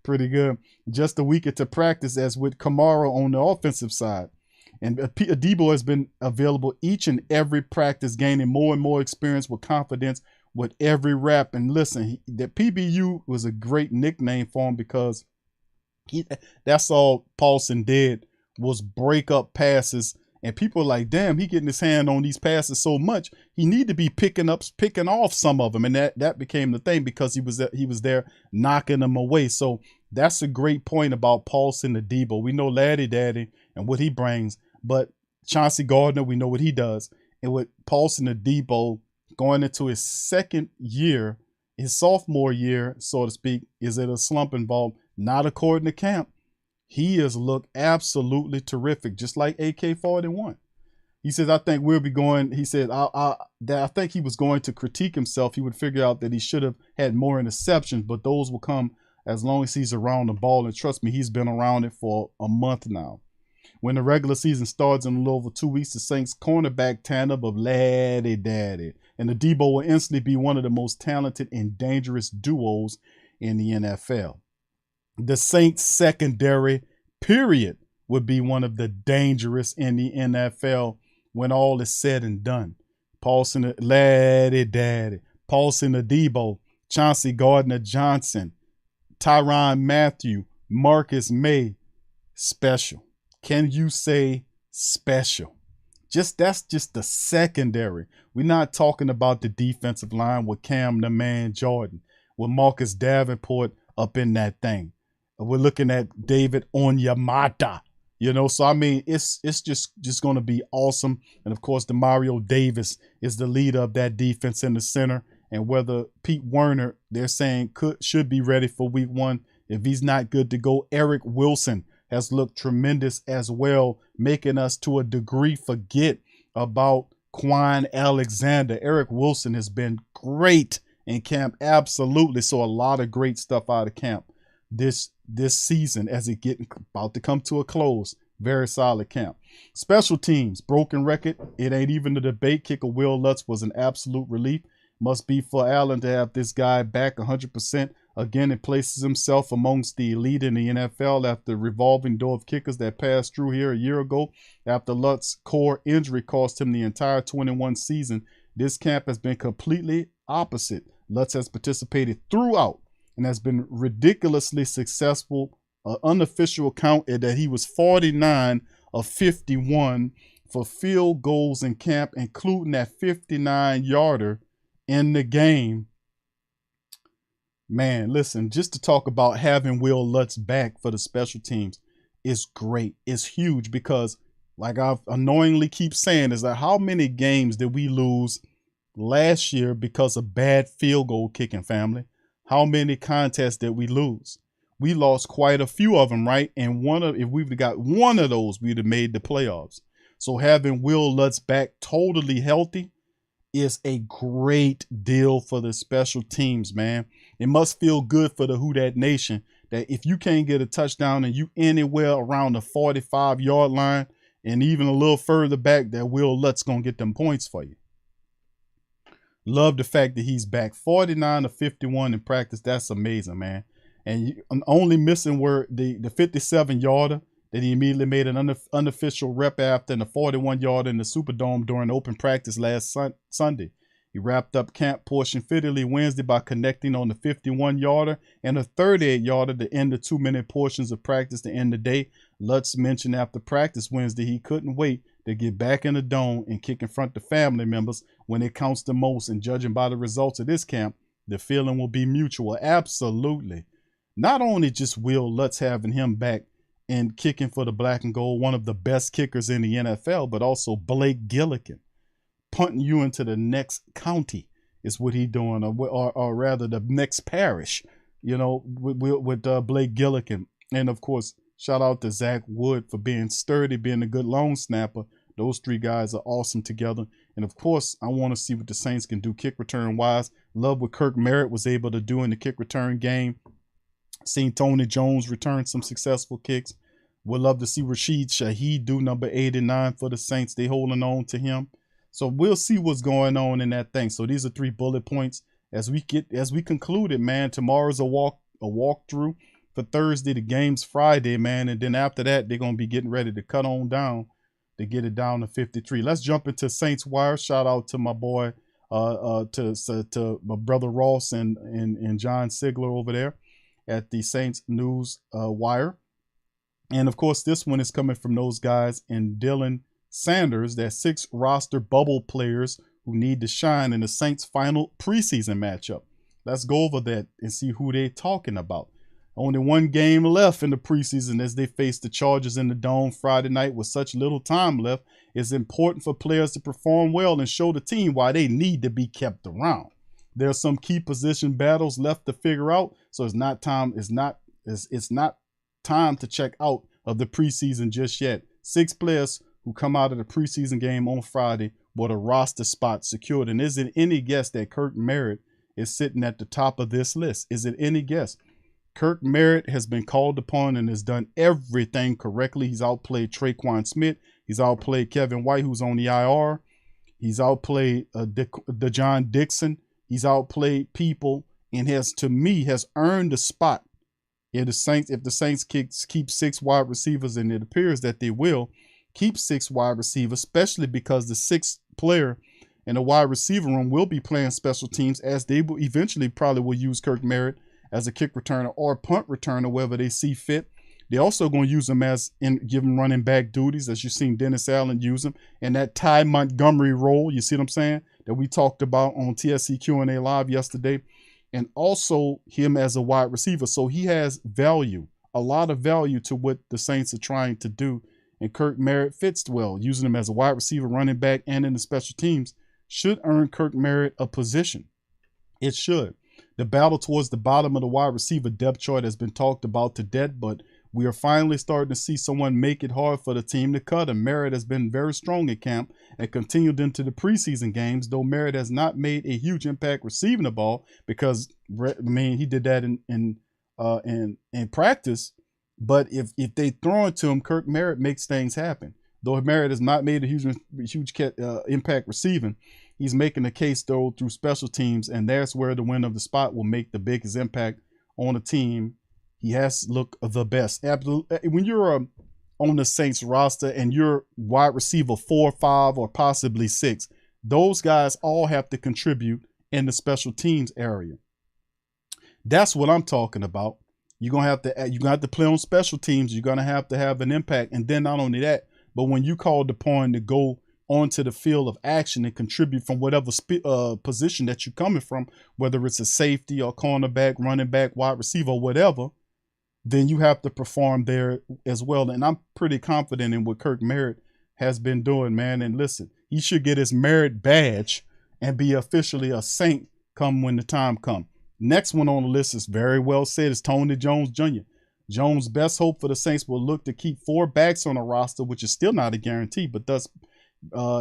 Pretty good. Just a week into practice as with Kamara on the offensive side. And Debo has been available each and every practice, gaining more and more experience with confidence with every rep. And listen, the PBU was a great nickname for him because that's all Paulson did was break up passes, and people are like, damn, he getting his hand on these passes so much. He need to be picking off some of them, and that became the thing because he was there knocking them away. So that's a great point about Paulson Adebo. We know Laddie Daddy and what he brings, but Chauncey Gardner, we know what he does, and with Paulson Adebo going into his second year, his sophomore year, so to speak, is it a slump involved? Not according to camp. He has looked absolutely terrific, just like AK-41. He says, I think we'll be going, he said, I think he was going to critique himself. He would figure out that he should have had more interceptions, but those will come as long as he's around the ball. And trust me, he's been around it for a month now. When the regular season starts in a little over 2 weeks, the Saints cornerback tandem of Laddie Daddy and the Debo will instantly be one of the most talented and dangerous duos in the NFL. The Saints secondary, period, would be one of the dangerous in the NFL when all is said and done. Paulson, Laddie Daddy, Paulson Adebo, Chauncey Gardner-Johnson, Tyrann Mathieu, Marcus May, special. Can you say special? That's just the secondary. We're not talking about the defensive line with Cam the Man Jordan, with Marcus Davenport up in that thing. We're looking at David Onyemata. You know, so I mean, it's just going to be awesome. And of course, Demario Davis is the leader of that defense in the center. And whether Pete Werner, they're saying should be ready for week 1. If he's not good to go, Eric Wilson has looked tremendous as well, making us to a degree forget about Quan Alexander. Eric Wilson has been great in camp, absolutely. So a lot of great stuff out of camp this season as it about to come to a close. Very solid camp. Special teams, broken record. It ain't even a debate. Kicker Will Lutz was an absolute relief. Must be for Allen to have this guy back 100%. Again, it places himself amongst the elite in the NFL after the revolving door of kickers that passed through here a year ago. After Lutz's core injury cost him the entire 21 season, this camp has been completely opposite. Lutz has participated throughout and has been ridiculously successful. Unofficial count that he was 49 of 51 for field goals in camp, including that 59-yarder in the game. Man, listen, just to talk about having Will Lutz back for the special teams is great. It's huge because, like I've annoyingly keep saying, is that how many games did we lose last year because of bad field goal kicking, family? How many contests did we lose? We lost quite a few of them, right? And if we've got one of those, we'd have made the playoffs. So having Will Lutz back totally healthy is a great deal for the special teams, man. It must feel good for the Who Dat Nation that if you can't get a touchdown and you anywhere around the 45-yard line and even a little further back, that Will Lutz gonna get them points for you. Love the fact that he's back. 49 to 51 in practice. That's amazing, man. And only missing were the 57-yarder that he immediately made an unofficial rep after, and the 41-yarder in the Superdome during open practice last Sunday. He wrapped up camp portion fittedly Wednesday by connecting on the 51-yarder and a 38-yarder to end the 2-minute portions of practice to end the day. Lutz mentioned after practice Wednesday he couldn't wait to get back in the dome and kick in front of family members when it counts the most. And judging by the results of this camp, the feeling will be mutual. Absolutely. Not only just Will Lutz having him back and kicking for the black and gold, one of the best kickers in the NFL, but also Blake Gillikin punting you into the next county is what he doing, or rather the next parish, you know, with Blake Gillikin. And of course, shout out to Zach Wood for being sturdy, being a good long snapper. Those three guys are awesome together. And of course, I want to see what the Saints can do kick return wise. Love what Kirk Merritt was able to do in the kick return game. Seen Tony Jones return some successful kicks. Would love to see Rashid Shaheed do number 89 for the Saints. They holding on to him. So we'll see what's going on in that thing. So these are 3 bullet points as we concluded, man. Tomorrow's a walkthrough for Thursday. The game's Friday, man. And then after that, they're going to be getting ready to cut on down to get it down to 53. Let's jump into Saints Wire. Shout out to my boy, to my brother Ross and John Sigler over there at the Saints News Wire. And of course, this one is coming from those guys in Dylan Sanders, that 6 roster bubble players who need to shine in the Saints' final preseason matchup. Let's go over that and see who they're talking about. Only one game left in the preseason as they face the Chargers in the Dome Friday night. With such little time left, it's important for players to perform well and show the team why they need to be kept around. There are some key position battles left to figure out, so it's not time to check out of the preseason just yet. 6 players who come out of the preseason game on Friday with a roster spot secured. And is it any guess that Kirk Merritt is sitting at the top of this list? Is it any guess? Kirk Merritt has been called upon and has done everything correctly. He's outplayed Traquan Smith. He's outplayed Kevin White, who's on the IR. He's outplayed DeJohn Dixon. He's outplayed people and has earned the spot. If the Saints keep 6 wide receivers, and it appears that they will keep 6 wide receivers, especially because the 6th player in the wide receiver room will be playing special teams, as they will eventually probably will use Kirk Merritt as a kick returner or punt returner, wherever they see fit. They're also going to use him give him running back duties, as you've seen Dennis Allen use him, and that Ty Montgomery role, you see what I'm saying, that we talked about on TSC Q&A Live yesterday, and also him as a wide receiver. So he has value, a lot of value to what the Saints are trying to do and Kirk Merritt fits well. Using him as a wide receiver, running back, and in the special teams should earn Kirk Merritt a position. It should. The battle towards the bottom of the wide receiver depth chart has been talked about to death, but we are finally starting to see someone make it hard for the team to cut him. Merritt has been very strong at camp and continued into the preseason games, though Merritt has not made a huge impact receiving the ball because, I mean, he did that in practice. But if they throw it to him, Kirk Merritt makes things happen. Though Merritt has not made a huge impact receiving, he's making a case, though, through special teams, and that's where the win of the spot will make the biggest impact on the team. He has to look the best. When you're on the Saints roster and you're wide receiver 4, 5, or possibly 6, those guys all have to contribute in the special teams area. That's what I'm talking about. You're gonna have to play on special teams. You're gonna have to have an impact, and then not only that, but when you called upon to go onto the field of action and contribute from whatever position that you're coming from, whether it's a safety or cornerback, running back, wide receiver, or whatever, then you have to perform there as well. And I'm pretty confident in what Kirk Merritt has been doing, man. And listen, he should get his merit badge and be officially a Saint come when the time comes. Next one on the list is very well said, is Tony Jones Jr. Jones' best hope for the Saints will look to keep 4 backs on the roster, which is still not a guarantee, but thus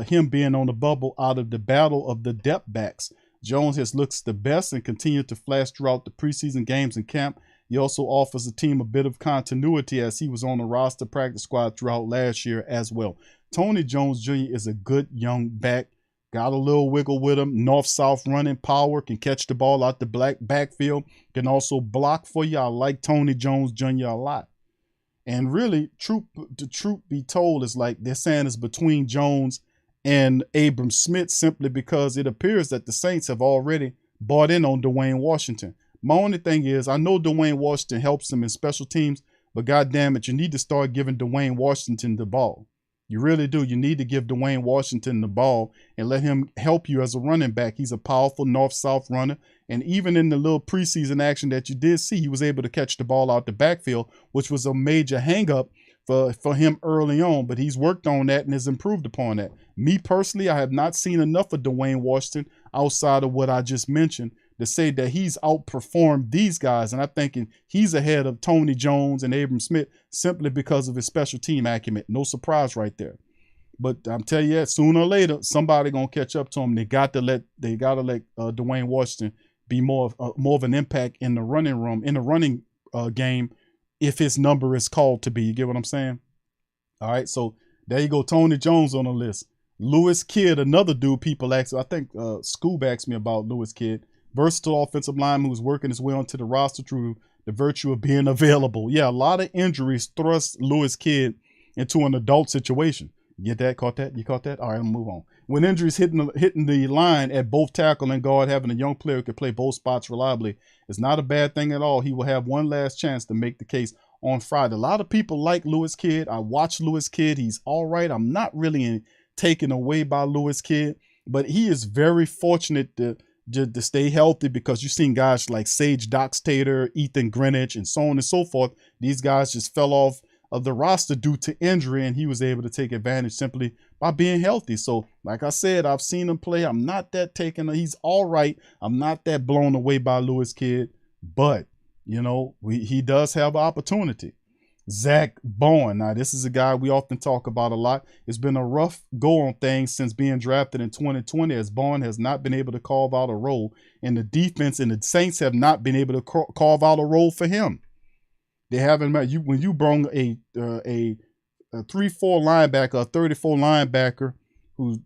him being on the bubble out of the battle of the depth backs. Jones has looked the best and continued to flash throughout the preseason games and camp. He also offers the team a bit of continuity as he was on the roster practice squad throughout last year as well. Tony Jones Jr. is a good young back. Got a little wiggle with him. North-south running power. Can catch the ball out the backfield. Can also block for you. I like Tony Jones Jr. a lot. And really, the truth be told, is like they're saying is between Jones and Abram Smith, simply because it appears that the Saints have already bought in on Dwayne Washington. My only thing is, I know Dwayne Washington helps them in special teams, but goddamn it, you need to start giving Dwayne Washington the ball. You really do. You need to give Dwayne Washington the ball and let him help you as a running back. He's a powerful north-south runner. And even in the little preseason action that you did see, he was able to catch the ball out the backfield, which was a major hang-up for him early on. But he's worked on that and has improved upon that. Me personally, I have not seen enough of Dwayne Washington outside of what I just mentioned to say that he's outperformed these guys. And I'm thinking he's ahead of Tony Jones and Abram Smith simply because of his special team acumen. No surprise right there. But I'm telling you, sooner or later, somebody gonna catch up to him. They gotta let Dwayne Washington be more of an impact in the running room, in the running game, if his number is called to be. You get what I'm saying? All right, so there you go. Tony Jones on the list. Lewis Kidd, another dude people ask. I think Scoob asked me about Lewis Kidd. Versatile offensive lineman who's working his way onto the roster through the virtue of being available. Yeah, a lot of injuries thrust Lewis Kidd into an adult situation. You get that? Caught that? You caught that? All right, I'm gonna move on. When injuries hitting the line at both tackle and guard, having a young player who can play both spots reliably is not a bad thing at all. He will have one last chance to make the case on Friday. A lot of people like Lewis Kidd. I watched Lewis Kidd. He's all right. I'm not really taken away by Lewis Kidd, but he is very fortunate to stay healthy, because you've seen guys like Sage Doxtator, Ethan Greenwich, and so on and so forth. These guys just fell off of the roster due to injury, and he was able to take advantage simply by being healthy. So, like I said, I've seen him play. I'm not that taken. He's all right. I'm not that blown away by Lewis Kidd, but, you know, he does have an opportunity. Zach Bowen. Now, this is a guy we often talk about a lot. It's been a rough go on things since being drafted in 2020, as Bowen has not been able to carve out a role in the defense, and the Saints have not been able to carve out a role for him. They haven't met you when you bring a 3-4 linebacker, a 34 linebacker who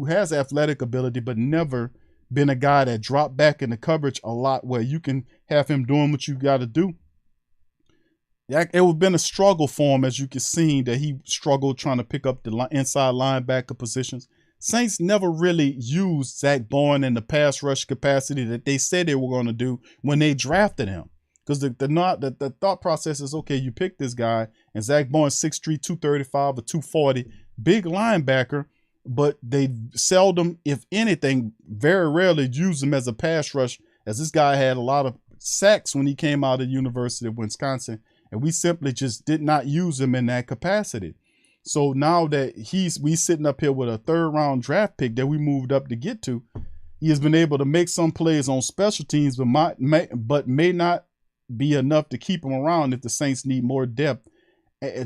has athletic ability, but never been a guy that dropped back in the coverage a lot, where you can have him doing what you got to do. It would have been a struggle for him, as you can see, that he struggled trying to pick up the inside linebacker positions. Saints never really used Zach Bowen in the pass rush capacity that they said they were going to do when they drafted him. Because the thought process is, okay, you pick this guy, and Zach Bowen 6'3", 235 or 240, big linebacker, but they seldom, if anything, very rarely use him as a pass rush, as this guy had a lot of sacks when he came out of the University of Wisconsin. and we simply just did not use him in that capacity. So now that we sitting up here with a 3rd round draft pick that we moved up to get to, he has been able to make some plays on special teams, but may not be enough to keep him around if the Saints need more depth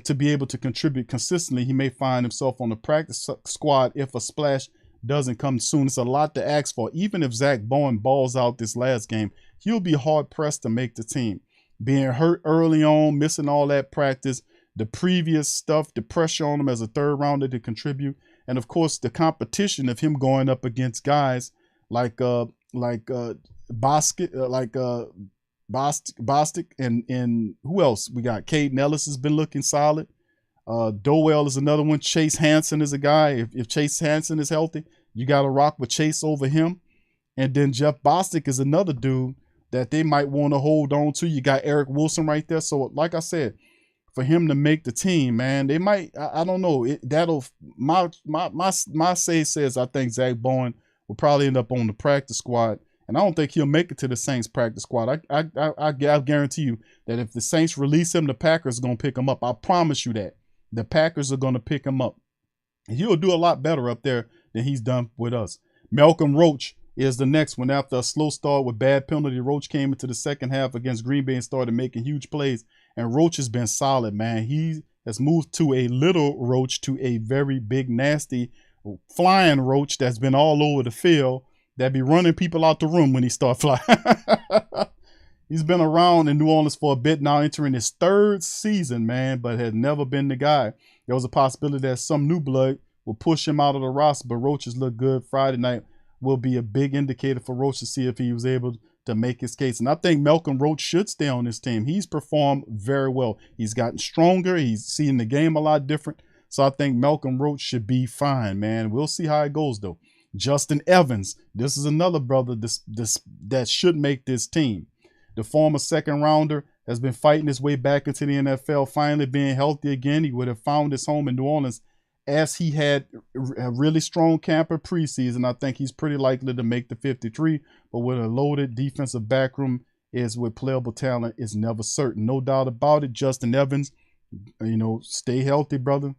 to be able to contribute consistently. He may find himself on the practice squad if a splash doesn't come soon. It's a lot to ask for. Even if Zach Bowen balls out this last game, he'll be hard pressed to make the team. Being hurt early on, missing all that practice, the previous stuff, the pressure on him as a 3rd rounder to contribute, and of course the competition of him going up against guys like Bostic, and who else we got? Caden Ellis has been looking solid. Dowell is another one. Chase Hansen is a guy. If Chase Hansen is healthy, you got to rock with Chase over him. And then Jeff Bostic is another dude that they might want to hold on to. You got Eric Wilson right there. So like I said, for him to make the team, man, they might, I don't know. My say says I think Zach Bowen will probably end up on the practice squad. And I don't think he'll make it to the Saints practice squad. I guarantee you that if the Saints release him, the Packers are going to pick him up. I promise you that. The Packers are going to pick him up. And he'll do a lot better up there than he's done with us. Malcolm Roach is the next one. After a slow start with bad penalty, Roach came into the second half against Green Bay and started making huge plays. And Roach has been solid, man. He has moved to a little Roach to a very big, nasty, flying Roach that's been all over the field, that be running people out the room when he start flying. He's been around in New Orleans for a bit now, entering his 3rd season, man, but had never been the guy. There was a possibility that some new blood will push him out of the roster, but Roach has looked good. Friday night will be a big indicator for Roach to see if he was able to make his case. And I think Malcolm Roach should stay on this team. He's performed very well. He's gotten stronger. He's seeing the game a lot different. So I think Malcolm Roach should be fine, man. We'll see how it goes, though. Justin Evans, this is another brother that should make this team. The former 2nd rounder has been fighting his way back into the NFL, finally being healthy again. He would have found his home in New Orleans as he had a really strong camp in preseason. I think he's pretty likely to make the 53, but with a loaded defensive backroom is with playable talent is never certain. No doubt about it. Justin Evans, stay healthy, brother.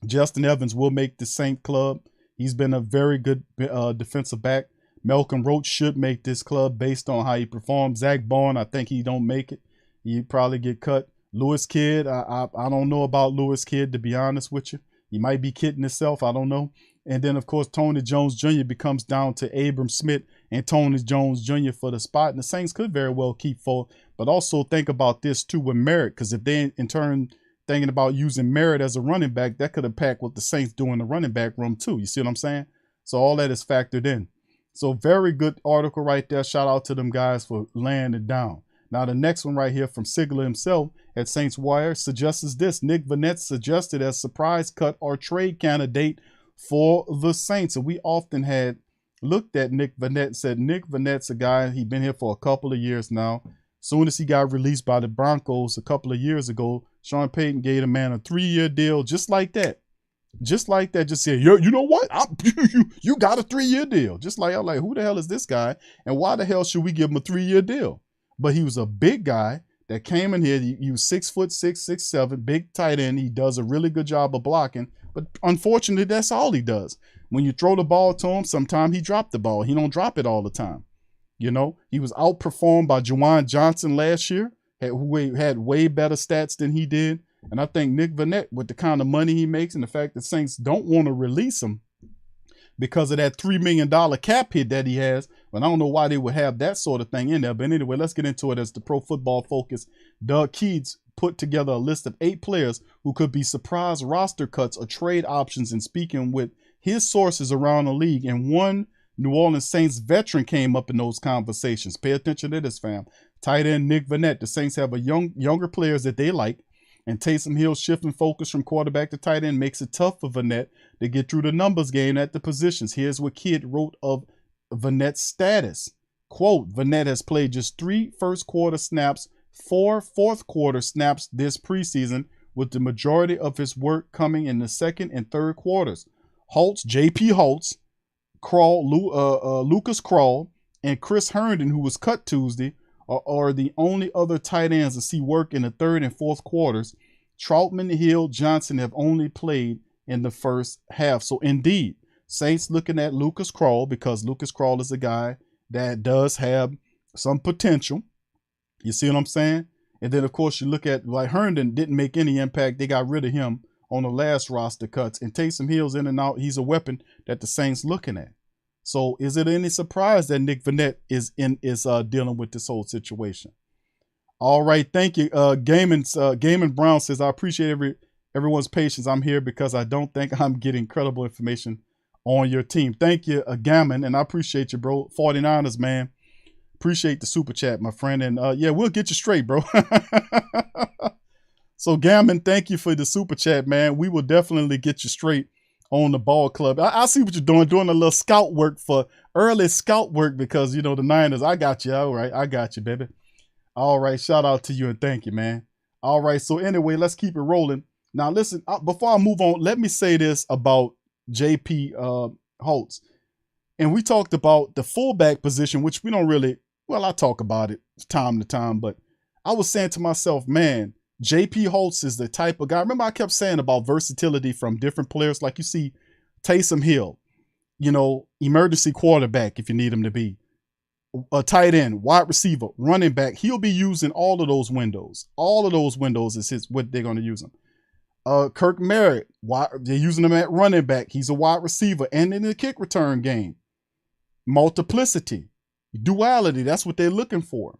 Justin Evans will make the Saint club. He's been a very good defensive back. Malcolm Roach should make this club based on how he performs. Zach Bowen, I think he don't make it. He'd probably get cut. Lewis Kidd, I don't know about Lewis Kidd, to be honest with you. He might be kidding himself. I don't know. And then, of course, Tony Jones Jr. becomes down to Abram Smith and Tony Jones Jr. for the spot. And the Saints could very well keep full. But also think about this, too, with Merritt, because if they, in turn, thinking about using Merritt as a running back, that could impact what the Saints do in the running back room, too. You see what I'm saying? So all that is factored in. So very good article right there. Shout out to them guys for laying it down. Now, the next one right here from Sigler himself at Saints Wire suggests this. Nick Vanette suggested as surprise cut or trade candidate for the Saints. And we often had looked at Nick Vanette and said, Nick Vanette's a guy, he's been here for a couple of years now. Soon as he got released by the Broncos a couple of years ago, Sean Payton gave the man a 3-year deal just like that. Just like that. Just said, you know what? You got a 3-year deal. Just like, I'm like, who the hell is this guy? And why the hell should we give him a 3-year deal? But he was a big guy that came in here. He was 6'6", 6'7", big tight end. He does a really good job of blocking. But unfortunately, that's all he does. When you throw the ball to him, sometimes he dropped the ball. He don't drop it all the time. You know, he was outperformed by Juwan Johnson last year, who had way better stats than he did. And I think Nick Vanette, with the kind of money he makes and the fact that Saints don't want to release him because of that $3 million cap hit that he has, but I don't know why they would have that sort of thing in there. But anyway, let's get into it. As the Pro Football Focus, Doug Keeds put together a list of 8 players who could be surprise roster cuts or trade options, and speaking with his sources around the league, and one New Orleans Saints veteran came up in those conversations. Pay attention to this, fam. Tight end Nick Vanette. The Saints have younger players that they like, and Taysom Hill's shifting focus from quarterback to tight end makes it tough for Vanette to get through the numbers game at the positions. Here's what Kidd wrote of Vanette's status. Quote, Vanette has played just 3 first-quarter snaps, 4 fourth-quarter snaps this preseason, with the majority of his work coming in the second and third quarters. Holtz, J.P. Holtz, Lucas Krull, and Chris Herndon, who was cut Tuesday, are the only other tight ends to see work in the third and fourth quarters. Troutman, Hill, Johnson have only played in the first half. So indeed, Saints looking at Lucas Krull, because Lucas Krull is a guy that does have some potential. You see what I'm saying? And then, of course, you look at, like, Herndon didn't make any impact. They got rid of him on the last roster cuts. And Taysom Hill's in and out. He's a weapon that the Saints looking at. So is it any surprise that Nick Vannett is dealing with this whole situation? All right, thank you. Gaiman Brown says, I appreciate everyone's patience. I'm here because I don't think I'm getting credible information on your team. Thank you, Gammon, and I appreciate you, bro. 49ers, man. Appreciate the super chat, my friend. And yeah, we'll get you straight, bro. So, Gammon, thank you for the super chat, man. We will definitely get you straight on the ball club. I see what you're doing a little scout work for early scout work, because, you know, the Niners. I got you. All right. I got you, baby. All right. Shout out to you and thank you, man. All right. So anyway, let's keep it rolling. Now, listen, before I move on, let me say this about J.P. Holtz. And we talked about the fullback position, which we don't really, well, I talk about it time to time, but I was saying to myself, man, J.P. Holtz is the type of guy. Remember, I kept saying about versatility from different players. Like you see Taysom Hill, you know, emergency quarterback if you need him to be, a tight end, wide receiver, running back. He'll be using all of those windows. All of those windows is what they're going to use him. Kirk Merritt, they're using him at running back. He's a wide receiver and in the kick return game. Multiplicity, duality, that's what they're looking for.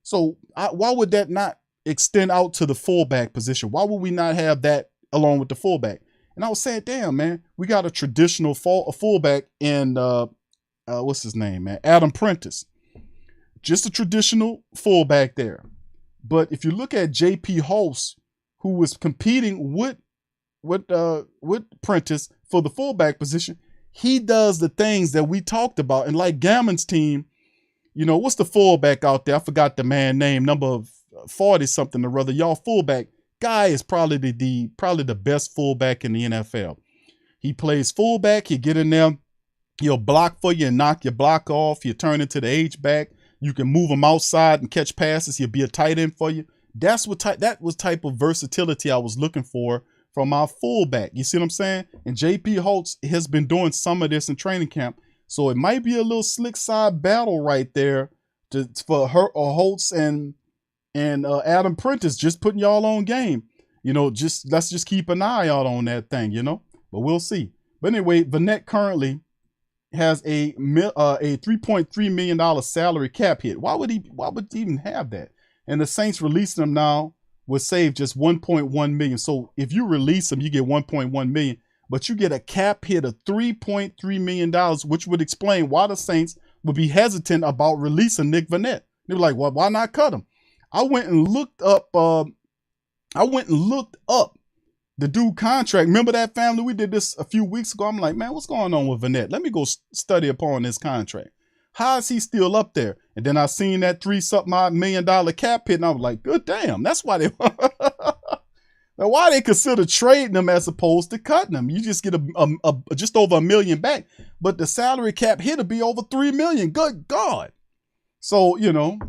So why would that not extend out to the fullback position? Why would we not have that along with the fullback? And I was saying, damn, man, we got a traditional fullback in, what's his name, man? Adam Prentice. Just a traditional fullback there. But if you look at J.P. Holtz, who was competing with Prentice for the fullback position, he does the things that we talked about. And like Gammon's team, you know, what's the fullback out there? I forgot the man name, number 40 something or other. Y'all fullback guy is probably the best fullback in the NFL. He plays fullback. He get in there. He'll block for you and knock your block off. You turn into the H-back. You can move him outside and catch passes. He'll be a tight end for you. That was type of versatility I was looking for from our fullback. You see what I'm saying? And J.P. Holtz has been doing some of this in training camp. So it might be a little slick side battle right there for Holtz and Adam Prentice, just putting y'all on game. You know, let's just keep an eye out on that thing, you know, but we'll see. But anyway, Vannett currently has a $3.3 million salary cap hit. Why would he even have that? And the Saints releasing him now would save just $1.1 million. So if you release him, you get $1.1 million, but you get a cap hit of $3.3 million, which would explain why the Saints would be hesitant about releasing Nick Vannett. They were like, well, why not cut him? I went and looked up the dude contract. Remember that, family? We did this a few weeks ago. I'm like, man, what's going on with Vannett? Let me go study upon this contract. How is he still up there? And then I seen that $3-something million cap hit, and I was like, good damn. That's why they why they consider trading him as opposed to cutting him. You just get just over $1 million back, but the salary cap hit will be over $3 million. Good God. So, you know,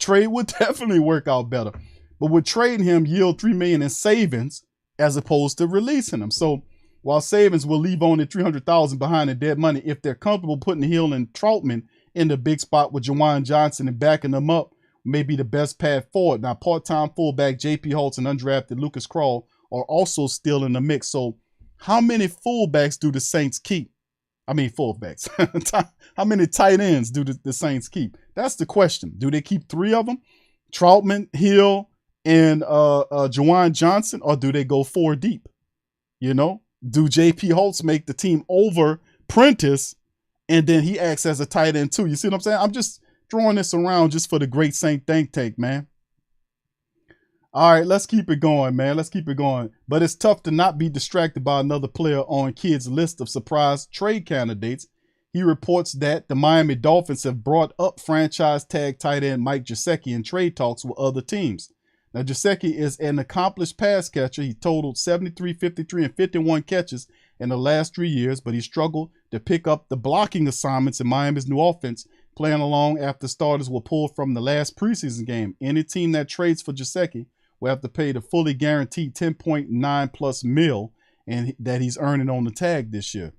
trade would definitely work out better. But with trading him, yield $3 million in savings as opposed to releasing him. So while savings will leave only $300,000 behind in dead money, if they're comfortable putting Hill and Troutman in the big spot with Jawan Johnson and backing them up, may be the best path forward. Now, part-time fullback J.P. Holtz and undrafted Lucas Krull are also still in the mix. So how many fullbacks do the Saints keep? I mean, fullbacks. How many tight ends do the Saints keep? That's the question. Do they keep 3 of them? Troutman, Hill, and Jawan Johnson, or do they go 4 deep? You know, do J.P. Holtz make the team over Prentice, and then he acts as a tight end too? You see what I'm saying? I'm just throwing this around just for the great Saint think tank, man. All right, let's keep it going, man. Let's keep it going. But it's tough to not be distracted by another player on Kid's list of surprise trade candidates. He reports that the Miami Dolphins have brought up franchise tag tight end Mike Gesicki in trade talks with other teams. Now, Gesicki is an accomplished pass catcher. He totaled 73, 53, and 51 catches in the last 3 years, but he struggled to pick up the blocking assignments in Miami's new offense playing along after starters were pulled from the last preseason game. Any team that trades for Gesicki will have to pay the fully guaranteed 10.9 plus mil and that he's earning on the tag this year.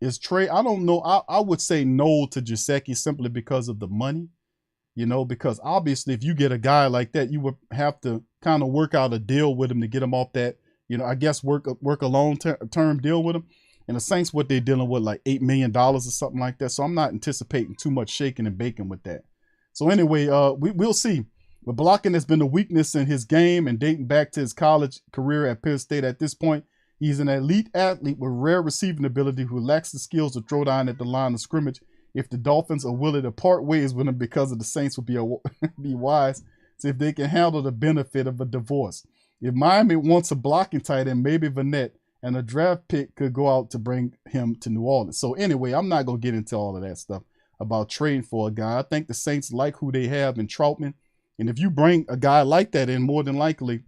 Is trade? I don't know. I would say no to Gesicki simply because of the money. You know, because obviously if you get a guy like that, you would have to kind of work out a deal with him to get him off that, you know, I guess work a long-term deal with him. And the Saints, what they're dealing with, like $8 million or something like that. So I'm not anticipating too much shaking and baking with that. So anyway, we'll see. But blocking has been a weakness in his game and dating back to his college career at Penn State. At this point, he's an elite athlete with rare receiving ability who lacks the skills to throw down at the line of scrimmage. If the Dolphins are willing to part ways with him because of the Saints would be wise. See if they can handle the benefit of a divorce. If Miami wants a blocking tight end, maybe Vanette, and a draft pick could go out to bring him to New Orleans. So anyway, I'm not going to get into all of that stuff about trading for a guy. I think the Saints like who they have in Troutman. And if you bring a guy like that in, more than likely,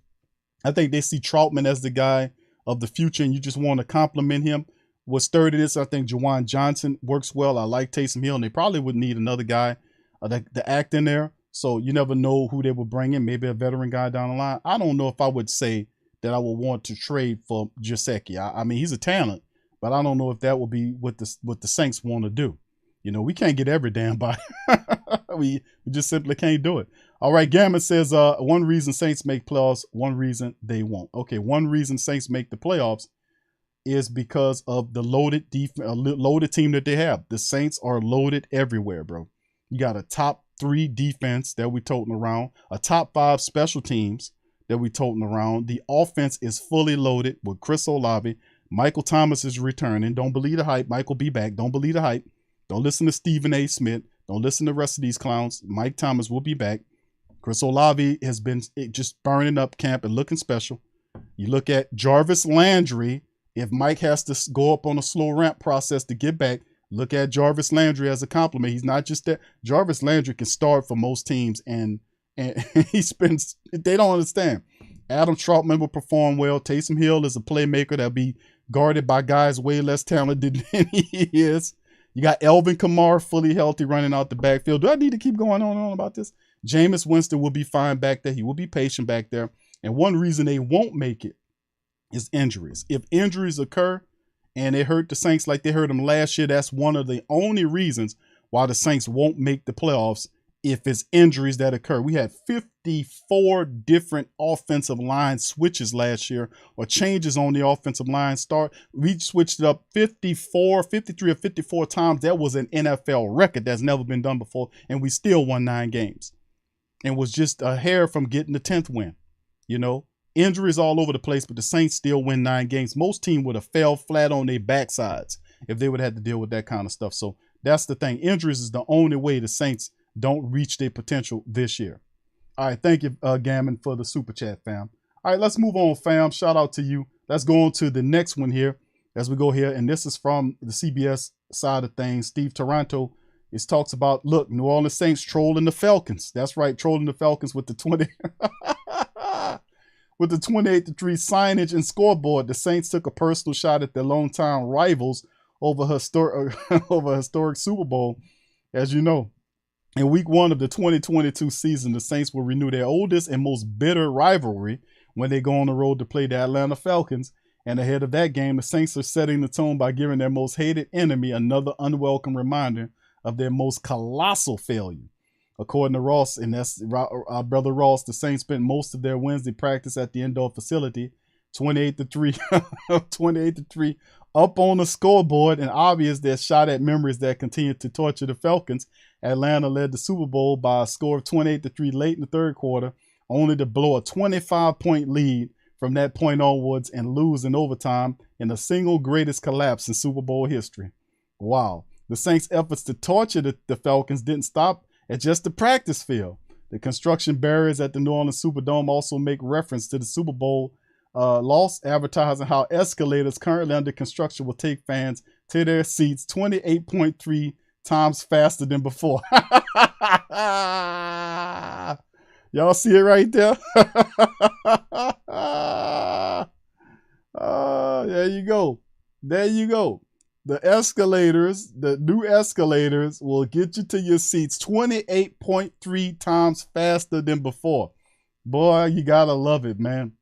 I think they see Troutman as the guy of the future, and you just want to compliment him. What's third in this, I think Jawan Johnson works well. I like Taysom Hill, and they probably would need another guy to act in there. So you never know who they would bring in, maybe a veteran guy down the line. I don't know if I would say that I would want to trade for Gesicki. I mean, he's a talent, but I don't know if that would be what the Saints want to do. You know, we can't get every damn body. we just simply can't do it. All right, Gammon says one reason Saints make playoffs, one reason they won't. Okay, one reason Saints make the playoffs is because of the loaded loaded team that they have. The Saints are loaded everywhere, bro. You got a top 3 defense that we toting around, a top 5 special teams that we toting around. The offense is fully loaded with Chris Olave. Michael Thomas is returning. Don't believe the hype. Michael be back. Don't believe the hype. Don't listen to Stephen A. Smith. Don't listen to the rest of these clowns. Mike Thomas will be back. Chris Olave has been just burning up camp and looking special. You look at Jarvis Landry. If Mike has to go up on a slow ramp process to get back, look at Jarvis Landry as a compliment. He's not just that. Jarvis Landry can start for most teams, and he spends. They don't understand. Adam Troutman will perform well. Taysom Hill is a playmaker that'll be guarded by guys way less talented than he is. You got Elvin Kamara fully healthy running out the backfield. Do I need to keep going on and on about this? Jameis Winston will be fine back there. He will be patient back there. And one reason they won't make it is injuries. If injuries occur and they hurt the Saints like they hurt them last year, that's one of the only reasons why the Saints won't make the playoffs, if it's injuries that occur. We had 54 different offensive line switches last year, or changes on the offensive line start. We switched it up 53 or 54 times. That was an NFL record that's never been done before, and we still won 9 games and was just a hair from getting the 10th win. You know, injuries all over the place, but the Saints still win 9 games. Most teams would have fell flat on their backsides if they would have had to deal with that kind of stuff. So that's the thing. Injuries is the only way the Saints don't reach their potential this year. All right, thank you, Gammon, for the super chat, fam. All right, let's move on, fam. Shout out to you. Let's go on to the next one here as we go here, and this is from the CBS side of things. Steve Taranto talks about, look, New Orleans Saints trolling the Falcons. That's right, trolling the Falcons with the 28-3 signage and scoreboard. The Saints took a personal shot at their longtime rivals over a historic Super Bowl, as you know. In week 1 of the 2022 season, the Saints will renew their oldest and most bitter rivalry when they go on the road to play the Atlanta Falcons. And ahead of that game, the Saints are setting the tone by giving their most hated enemy another unwelcome reminder of their most colossal failure. According to Ross, and that's our brother Ross, the Saints spent most of their Wednesday practice at the indoor facility, 28-3, 28-3, up on the scoreboard, and obvious they're shot at memories that continue to torture the Falcons. Atlanta led the Super Bowl by a score of 28-3 late in the third quarter, only to blow a 25-point lead from that point onwards and lose in overtime in the single greatest collapse in Super Bowl history. Wow. The Saints' efforts to torture the Falcons didn't stop at just the practice field. The construction barriers at the New Orleans Superdome also make reference to the Super Bowl loss, advertising how escalators currently under construction will take fans to their seats 28.3 times faster than before. Y'all see it right there? There you go. There you go. The escalators, the new escalators will get you to your seats 28.3 times faster than before. Boy, you gotta love it, man.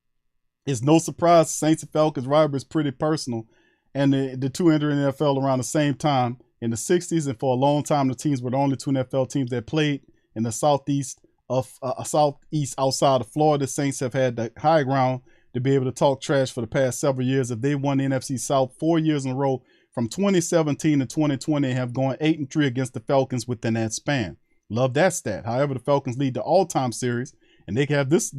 It's no surprise Saints and Falcons rivalry is pretty personal, and the two entered the NFL around the same time in the 60s, and for a long time the teams were the only two NFL teams that played in the southeast outside of Florida. The Saints have had the high ground to be able to talk trash for the past several years. If they won the NFC South 4 years in a row from 2017 to 2020 and have gone 8-3 against the Falcons within that span. Love that stat. However, the Falcons lead the all-time series, and they have this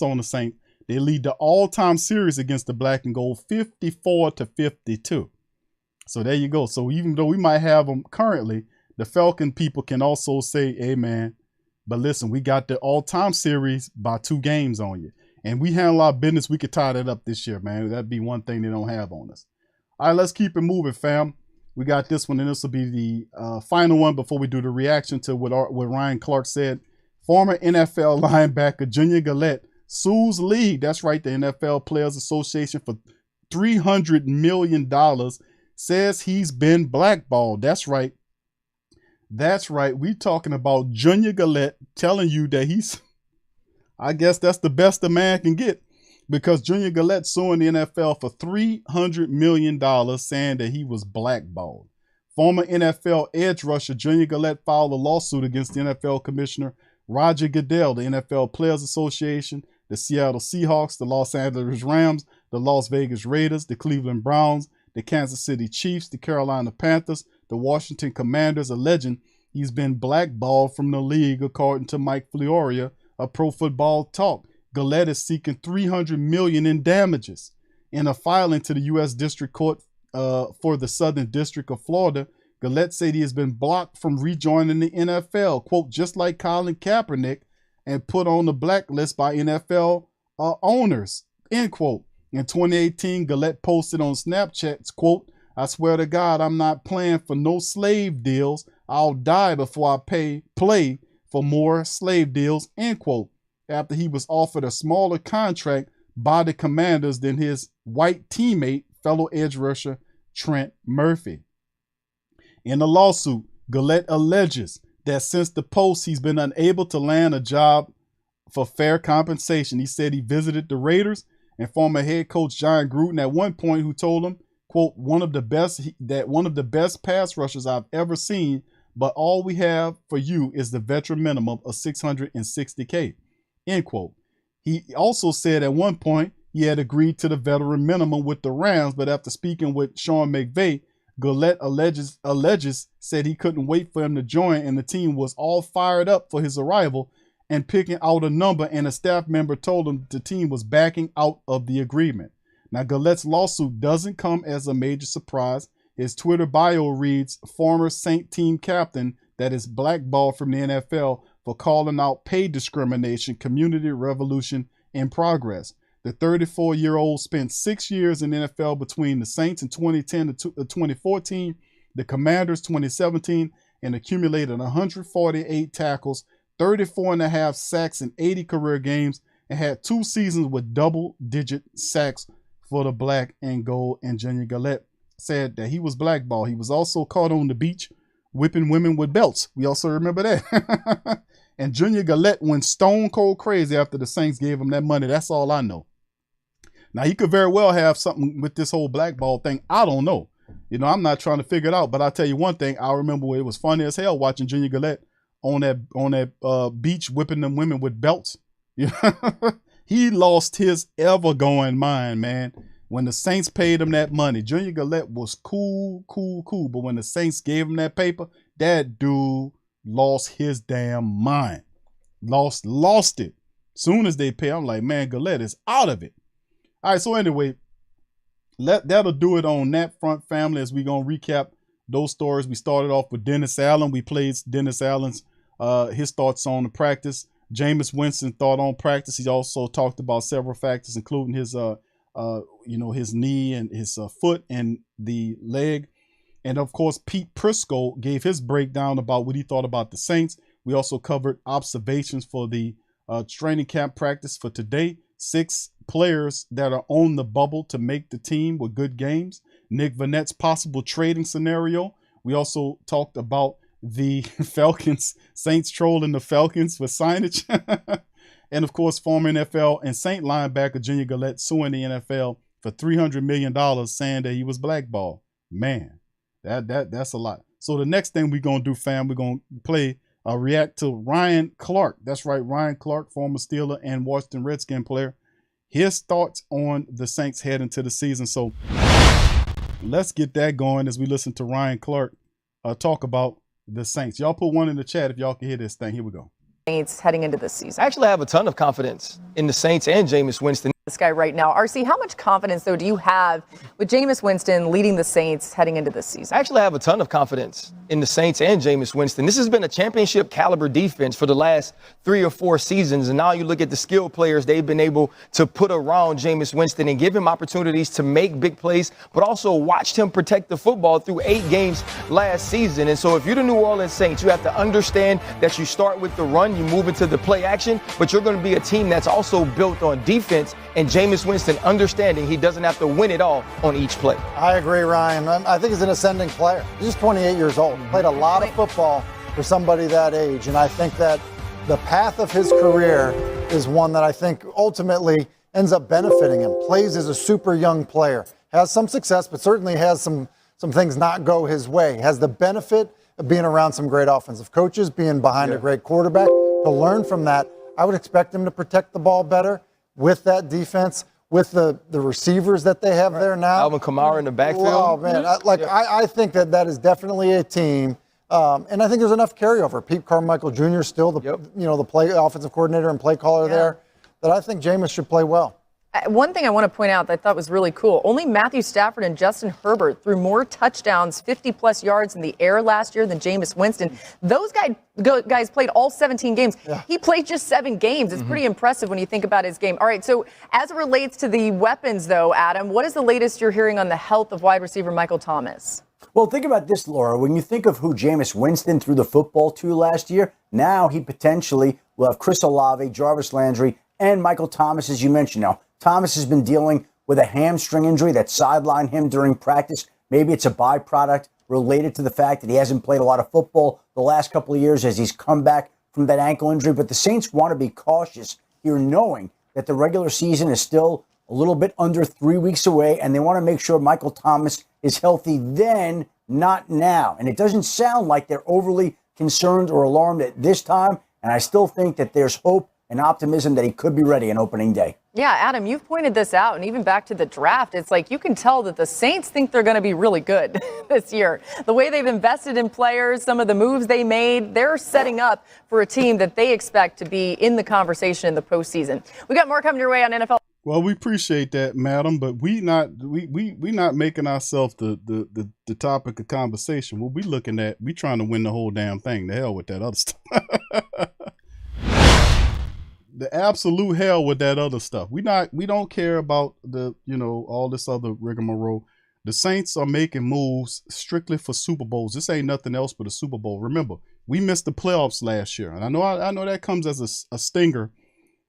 on the Saints. They lead the all-time series against the black and gold 54-52. So there you go. So even though we might have them currently, the Falcon people can also say, hey, man, but listen, we got the all-time series by 2 games on you. And we handle our business. We could tie that up this year, man. That'd be one thing they don't have on us. All right, let's keep it moving, fam. We got this one, and this will be the final one before we do the reaction to what Ryan Clark said. Former NFL linebacker Junior Galette sues league. That's right, the NFL Players Association for $300 million. Says he's been blackballed. That's right. That's right. We talking about Junior Galette telling you that he's, I guess that's the best a man can get, because Junior Galette suing the NFL for $300 million, saying that he was blackballed. Former NFL edge rusher Junior Galette filed a lawsuit against the NFL Commissioner Roger Goodell, the NFL Players Association, the Seattle Seahawks, the Los Angeles Rams, the Las Vegas Raiders, the Cleveland Browns, the Kansas City Chiefs, the Carolina Panthers, the Washington Commanders, alleging he's been blackballed from the league, according to Mike Florio of Pro Football Talk. Galette is seeking $300 million in damages. In a filing to the U.S. District Court for the Southern District of Florida, Galette said he has been blocked from rejoining the NFL, quote, just like Colin Kaepernick, and put on the blacklist by NFL owners, end quote. In 2018, Galette posted on Snapchat, quote, I swear to God, I'm not playing for no slave deals. I'll die before I play for more slave deals, end quote, after he was offered a smaller contract by the Commanders than his white teammate, fellow edge rusher Trent Murphy. In the lawsuit, Galette alleges that since the post, he's been unable to land a job for fair compensation. He said he visited the Raiders and former head coach John Gruden at one point, who told him, quote, one of the best pass rushers I've ever seen, but all we have for you is the veteran minimum of $660K, end quote. He also said at one point he had agreed to the veteran minimum with the Rams, but after speaking with Sean McVay, Galette alleges said he couldn't wait for him to join, and the team was all fired up for his arrival and picking out a number, and a staff member told him the team was backing out of the agreement. Now, Galette's lawsuit doesn't come as a major surprise. His Twitter bio reads, former Saint team captain that is blackballed from the NFL for calling out pay discrimination, community revolution in progress. The 34-year-old spent 6 years in the NFL between the Saints in 2010 to 2014, the Commanders 2017, and accumulated 148 tackles, 34.5 sacks in 80 career games, and had 2 seasons with double-digit sacks for the black and gold. And Junior Galette said that he was blackballed. He was also caught on the beach whipping women with belts. We also remember that. And Junior Galette went stone cold crazy after the Saints gave him that money. That's all I know. Now, he could very well have something with this whole blackball thing. I don't know. You know, I'm not trying to figure it out. But I'll tell you one thing. I remember it was funny as hell watching Junior Galette on that beach whipping them women with belts. He lost his ever-going mind, man. When the Saints paid him that money, Junior Galette was cool. But when the Saints gave him that paper, that dude lost his damn mind. Lost it. Soon as they pay, I'm like, man, Galette is out of it. All right, so anyway, that'll do it on that front, family, as we're going to recap those stories. We started off with Dennis Allen. We played Dennis Allen's his thoughts on the practice. Jameis Winston thought on practice. He also talked about several factors, including his his knee and his foot and the leg. And of course, Pete Prisco gave his breakdown about what he thought about the Saints. We also covered observations for the training camp practice for today. 6 players that are on the bubble to make the team with good games. Nick Vanette's possible trading scenario. We also talked about the Falcons, Saints trolling the Falcons for signage. And, of course, former NFL and Saint linebacker Junior Galette suing the NFL for $300 million, saying that he was blackballed. Man, that's a lot. So the next thing we're going to do, fam, we're going to play react to Ryan Clark. That's right, Ryan Clark, former Steeler and Washington Redskin player. His thoughts on the Saints head into the season. So let's get that going as we listen to Ryan Clark talk about the Saints. Y'all put one in the chat if y'all can hear this thing. Here we go. Saints heading into this season. I actually have a ton of confidence in the Saints and Jameis Winston. This guy right now. RC, how much confidence, though, do you have with Jameis Winston leading the Saints heading into this season? I actually have a ton of confidence in the Saints and Jameis Winston. This has been a championship caliber defense for the last 3 or 4 seasons. And now you look at the skilled players they've been able to put around Jameis Winston and give him opportunities to make big plays, but also watched him protect the football through 8 games last season. And so if you're the New Orleans Saints, you have to understand that you start with the run, you move into the play action, but you're going to be a team that's also built on defense, and Jameis Winston understanding he doesn't have to win it all on each play. I agree, Ryan. I think he's an ascending player. He's 28 years old. Played a lot of football for somebody that age, and I think that the path of his career is one that I think ultimately ends up benefiting him. Plays as a super young player. Has some success, but certainly has some things not go his way. Has the benefit of being around some great offensive coaches, being behind a great quarterback. To learn from that, I would expect him to protect the ball better with that defense, with the receivers that they have there now. Alvin Kamara in the backfield. Oh, man. I think that is definitely a team. And I think there's enough carryover. Pete Carmichael Jr. still the play offensive coordinator and play caller there, that I think Jameis should play well. One thing I want to point out that I thought was really cool, only Matthew Stafford and Justin Herbert threw more touchdowns, 50-plus yards in the air last year than Jameis Winston. Those guys played all 17 games. Yeah. He played just 7 games. It's pretty impressive when you think about his game. All right, so as it relates to the weapons, though, Adam, what is the latest you're hearing on the health of wide receiver Michael Thomas? Well, think about this, Laura. When you think of who Jameis Winston threw the football to last year, now he potentially will have Chris Olave, Jarvis Landry, and Michael Thomas, as you mentioned. Now, Thomas has been dealing with a hamstring injury that sidelined him during practice. Maybe it's a byproduct related to the fact that he hasn't played a lot of football the last couple of years as he's come back from that ankle injury. But the Saints want to be cautious here, knowing that the regular season is still a little bit under 3 weeks away, and they want to make sure Michael Thomas is healthy then, not now. And it doesn't sound like they're overly concerned or alarmed at this time, and I still think that there's hope and optimism that he could be ready on opening day. Yeah, Adam, you've pointed this out, and even back to the draft, it's like you can tell that the Saints think they're going to be really good this year. The way they've invested in players, some of the moves they made, they're setting up for a team that they expect to be in the conversation in the postseason. We got more coming your way on NFL. Well, we appreciate that, madam, but we not making ourselves the topic of conversation. What we looking at, we trying to win the whole damn thing. The hell with that other stuff. The absolute hell with that other stuff. We don't care about all this other rigmarole. The Saints are making moves strictly for Super Bowls. This ain't nothing else but a Super Bowl. Remember, we missed the playoffs last year, and I know that comes as a stinger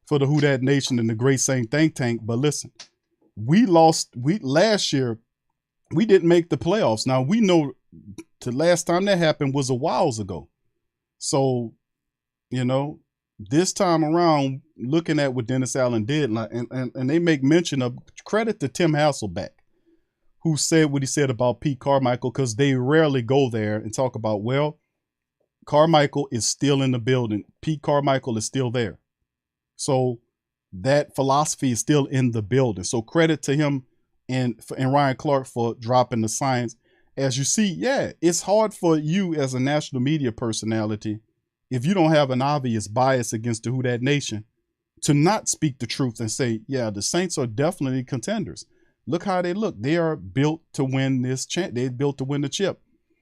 for the Who Dat Nation and the Great Saint Think Tank. But listen, last year we didn't make the playoffs. Now we know the last time that happened was a while ago. So, this time around, looking at what Dennis Allen did, and they make mention of credit to Tim Hasselbeck, who said what he said about Pete Carmichael, because they rarely go there and talk about, well, Carmichael is still in the building. Pete Carmichael is still there. So that philosophy is still in the building. So credit to him and Ryan Clark for dropping the science. As you see, it's hard for you as a national media personality, if you don't have an obvious bias against the Who Dat Nation, to not speak the truth and say, yeah, the Saints are definitely contenders. Look how they look. They are built to win this They're built to win the chip.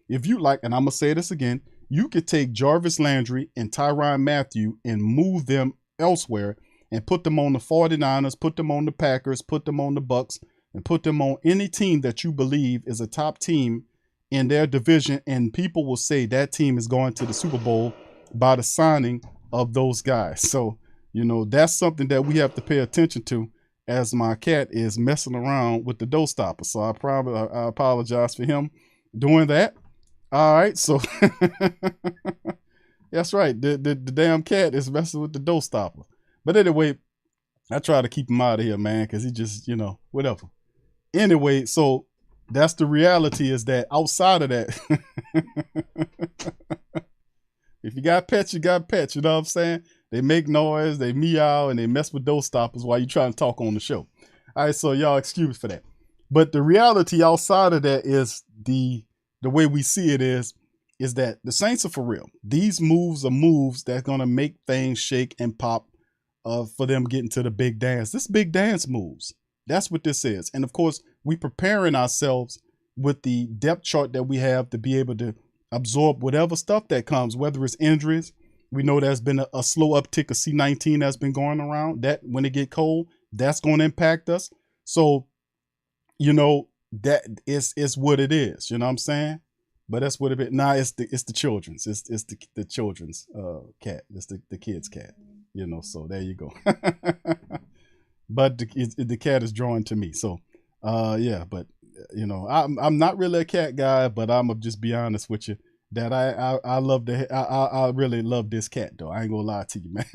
If you like, and I'm going to say this again, you could take Jarvis Landry and Tyrann Mathieu and move them elsewhere and put them on the 49ers, put them on the Packers, put them on the Bucks, and put them on any team that you believe is a top team in their division, and people will say that team is going to the Super Bowl by the signing of those guys. So, that's something that we have to pay attention to. as my cat is messing around with the door stopper. So I apologize for him doing that. All right, so that's right. The damn cat is messing with the door stopper. But anyway, I try to keep him out of here, man, because he just, whatever. Anyway, so that's the reality, is that outside of that, if you got pets, you got pets. You know what I'm saying? They make noise, they meow, and they mess with door stoppers while you trying to talk on the show. All right, so y'all excuse me for that. But the reality outside of that is the way we see it is that the Saints are for real. These moves are moves that's going to make things shake and pop for them getting to the big dance. This big dance moves. That's what this is. And of course, we preparing ourselves with the depth chart that we have to be able to absorb whatever stuff that comes, whether it's injuries. We know there's been a slow uptick of C-19 that's been going around. That when it get cold, that's going to impact us. So, that is what it is. You know what I'm saying? But that's what it is. Nah, it's the children's. It's the children's cat. It's the kid's cat. So there you go. But the cat is drawn to me. So, yeah. But I'm not really a cat guy. But I'm gonna just be honest with you that I really love this cat though. I ain't gonna lie to you, man.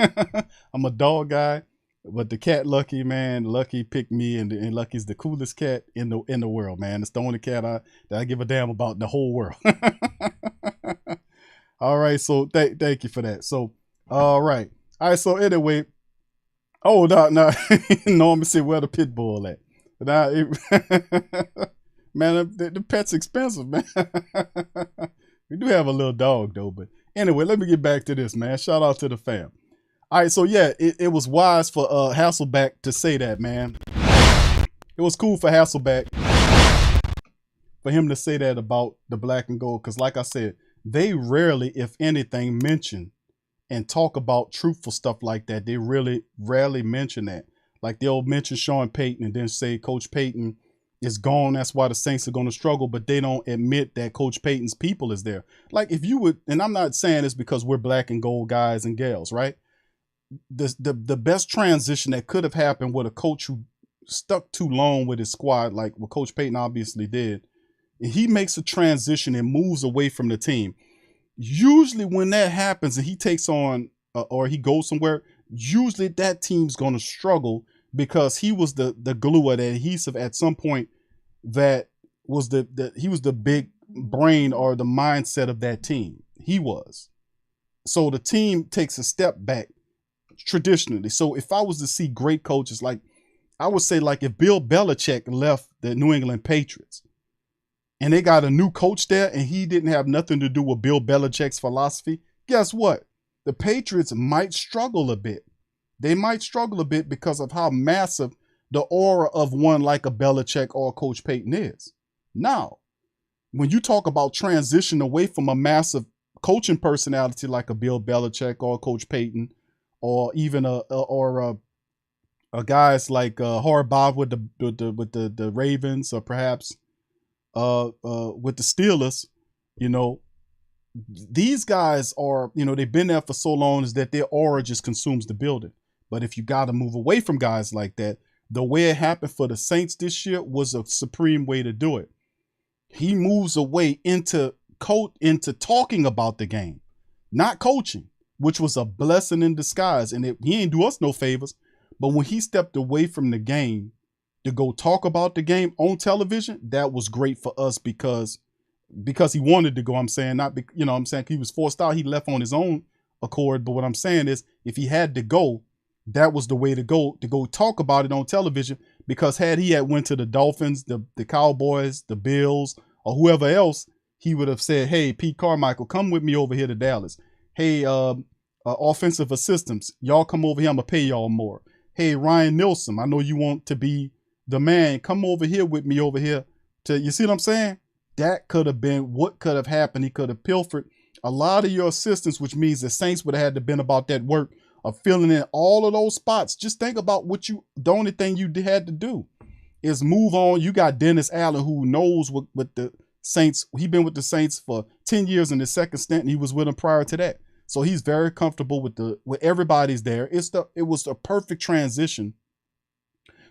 I'm a dog guy, but the cat Lucky, man, Lucky picked me, and Lucky's the coolest cat in the world, man. It's the only cat that I give a damn about in the whole world. All right, so thank you for that. So, all right. So anyway, no, Norman said, where the pit bull at? Man, the pet's expensive, man. We do have a little dog though, but anyway, let me get back to this, man. Shout out to the fam. All right, so yeah, it was wise for Hasselbeck to say that, man. It was cool for Hasselbeck for him to say that about the black and gold, because like I said, they rarely, if anything, mention and talk about truthful stuff like that. They really rarely mention that. Like they'll mention Sean Payton and then say Coach Payton is gone. That's why the Saints are going to struggle, but they don't admit that Coach Payton's people is there. Like if you would, and I'm not saying this because we're black and gold guys and gals, right? The best transition that could have happened with a coach who stuck too long with his squad, like what Coach Payton obviously did, he makes a transition and moves away from the team. Usually when that happens and he takes on or he goes somewhere, usually that team's going to struggle because he was the glue or the adhesive at some point that was he was the big brain or the mindset of that team. He was. So the team takes a step back traditionally. So if I was to see great coaches, like I would say, like if Bill Belichick left the New England Patriots and they got a new coach there and he didn't have nothing to do with Bill Belichick's philosophy, guess what? The Patriots might struggle a bit. They might struggle a bit because of how massive the aura of one like a Belichick or Coach Payton is. Now, when you talk about transition away from a massive coaching personality like a Bill Belichick or Coach Payton, or even a guys like Harbaugh with the Ravens, or perhaps with the Steelers, these guys are, they've been there for so long is that their aura just consumes the building. But if you got to move away from guys like that, the way it happened for the Saints this year was a supreme way to do it. He moves away into talking about the game, not coaching, which was a blessing in disguise. And he ain't do us no favors. But when he stepped away from the game to go talk about the game on television, that was great for us because he wanted to go. I'm saying, not, I'm saying he was forced out. He left on his own accord. But what I'm saying is, if he had to go, that was the way to go talk about it on television, because had he had went to the Dolphins, the Cowboys, the Bills, or whoever else, he would have said, hey, Pete Carmichael, come with me over here to Dallas. Hey, offensive assistants, y'all come over here. I'm going to pay y'all more. Hey, Ryan Nielsen, I know you want to be the man. Come over here with me over here. You see what I'm saying? That could have been what could have happened. He could have pilfered a lot of your assistants, which means the Saints would have had to been about that work of filling in all of those spots. Just think about the only thing you had to do is move on. You got Dennis Allen, who knows what the Saints. He's been with the Saints for 10 years in the second stint, and he was with them prior to that. So he's very comfortable with everybody's there. It was a perfect transition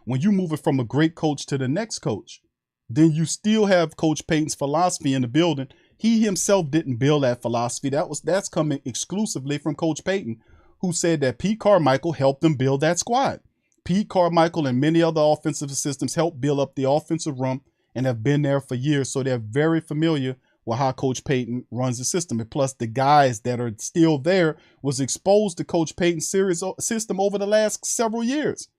when you move it from a great coach to the next coach, then you still have Coach Payton's philosophy in the building. He himself didn't build that philosophy. That's coming exclusively from Coach Payton, who said that Pete Carmichael helped them build that squad. Pete Carmichael and many other offensive assistants helped build up the offensive room and have been there for years. So they're very familiar with how Coach Payton runs the system. And plus the guys that are still there was exposed to Coach Payton's system over the last several years.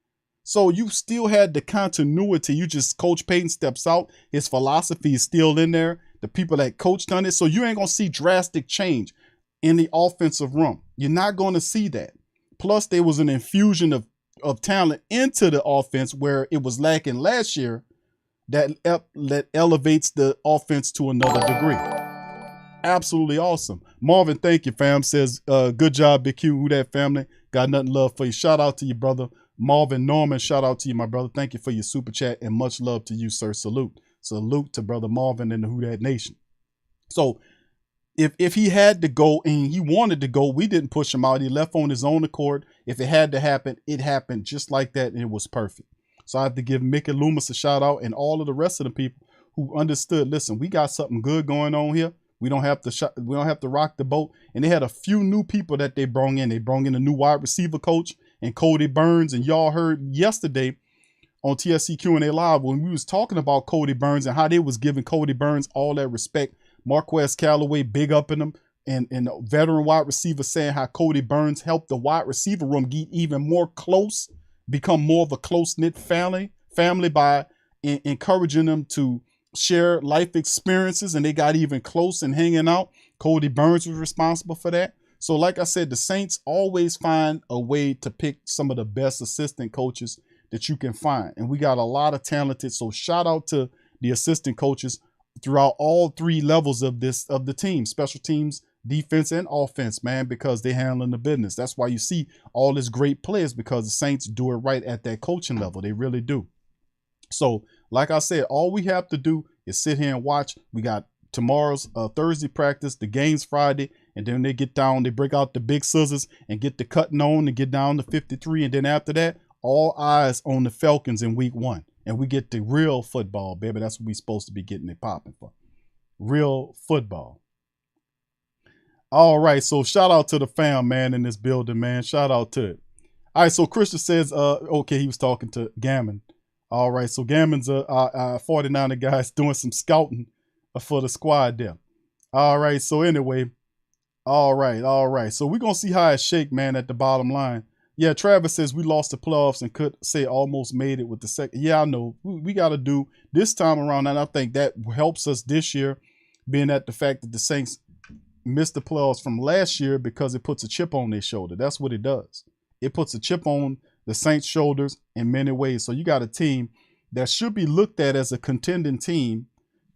So you still had the continuity. You just, Coach Payton steps out. His philosophy is still in there. The people that coached on it. So you ain't going to see drastic change in the offensive room. You're not going to see that. Plus there was an infusion of talent into the offense where it was lacking last year that elevates the offense to another degree. Absolutely awesome. Marvin, thank you, fam. Says, good job, Big Q. Who that family? Got nothing love for you. Shout out to you, brother. Marvin Norman, shout out to you, my brother. Thank you for your super chat and much love to you, sir. Salute. Salute to brother Marvin and the Who Dat Nation. So if he had to go and he wanted to go, we didn't push him out. He left on his own accord. If it had to happen, it happened just like that, and it was perfect. So I have to give Mickey Loomis a shout out and all of the rest of the people who understood, listen, we got something good going on here. We don't have to rock the boat. And they had a few new people that they brought in. They brought in a new wide receiver coach and Cody Burns. And y'all heard yesterday on TSC Q&A Live when we was talking about Cody Burns and how they was giving Cody Burns all that respect. Marquez Callaway big up in them, and the veteran wide receiver saying how Cody Burns helped the wide receiver room get even more close, become more of a close-knit family by encouraging them to share life experiences, and they got even close and hanging out. Cody Burns was responsible for that. So like I said, the Saints always find a way to pick some of the best assistant coaches that you can find. And we got a lot of talented. So shout out to the assistant coaches throughout all three levels of the team, special teams, defense, and offense, man, because they handling the business. That's why you see all this great players, because the Saints do it right at that coaching level. They really do. So like I said, all we have to do is sit here and watch. We got tomorrow's Thursday practice, the game's Friday, and then they get down, they break out the big scissors and get the cutting on and get down to 53. And then after that, all eyes on the Falcons in week 1. And we get the real football, baby. That's what we're supposed to be getting it popping for. Real football. All right, so shout out to the fam, man, in this building, man. Shout out to it. All right, so Christian says, okay, he was talking to Gammon. All right, so Gammon's a 49er guys doing some scouting for the squad there. All right, so anyway, all right. So we're going to see how it shake, man, at the bottom line. Yeah, Travis says we lost the playoffs and could say almost made it with the second. Yeah, I know. We got to do this time around, and I think that helps us this year, being at the fact that the Saints missed the playoffs from last year, because it puts a chip on their shoulder. That's what it does. It puts a chip on the Saints' shoulders in many ways. So you got a team that should be looked at as a contending team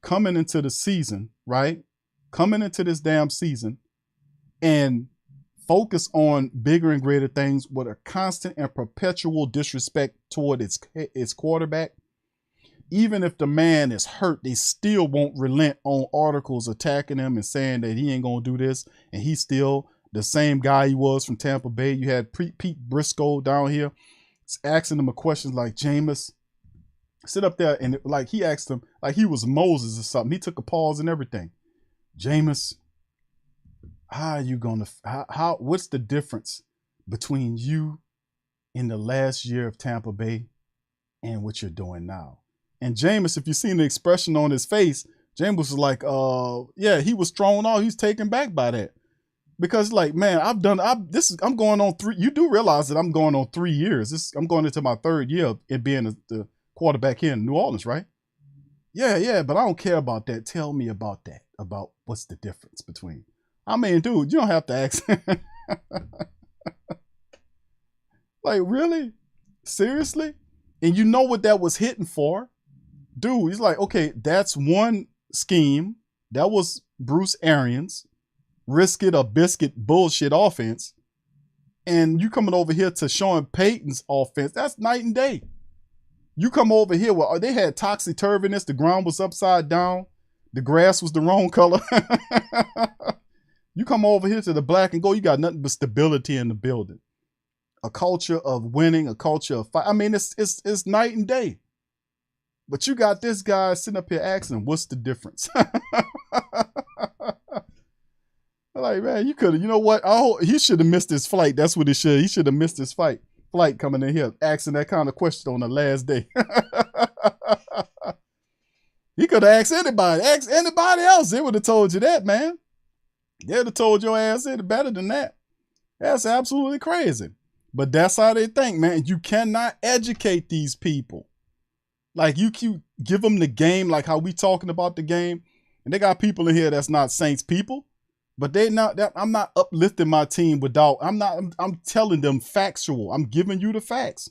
coming into the season, right? Coming into this damn season and focus on bigger and greater things with a constant and perpetual disrespect toward its quarterback. Even if the man is hurt, they still won't relent on articles attacking him and saying that he ain't going to do this. And he's still the same guy he was from Tampa Bay. You had Pete Briscoe down here asking him a question like, Jameis, sit up there. And like he asked him like he was Moses or something. He took a pause and everything. Jameis, how are you going to, what's the difference between you in the last year of Tampa Bay and what you're doing now? And Jameis, if you seen the expression on his face, Jameis was like, yeah, he was thrown off. He's taken back by that. Because like, man, I'm going on 3. You do realize that I'm going on 3 years. I'm going into my 3rd year of being the quarterback here in New Orleans, right? Yeah, but I don't care about that. Tell me about that. About what's the difference between. I mean, dude, you don't have to ask. Like, really? Seriously? And you know what that was hitting for? Dude, he's like, okay, that's one scheme. That was Bruce Arians. Risk it or biscuit bullshit offense. And you coming over here to Sean Payton's offense. That's night and day. You come over here where they had topsy-turviness. The ground was upside down. The grass was the wrong color. You come over here to the black and go, you got nothing but stability in the building. a culture of winning, a culture of fight. I mean, it's night and day. But you got this guy sitting up here asking, what's the difference? Like, man, you could have, you know what? He should have missed his flight. That's what he should. He should have missed his flight coming in here, asking that kind of question on the last day. He could have asked anybody. Ask anybody else. They would have told you that, man. They would have told your ass it better than that. That's absolutely crazy. But that's how they think, man. You cannot educate these people. Like, you give them the game, like how we talking about the game. And they got people in here that's not Saints people. But they not that I'm not uplifting my team without, I'm telling them factual. I'm giving you the facts.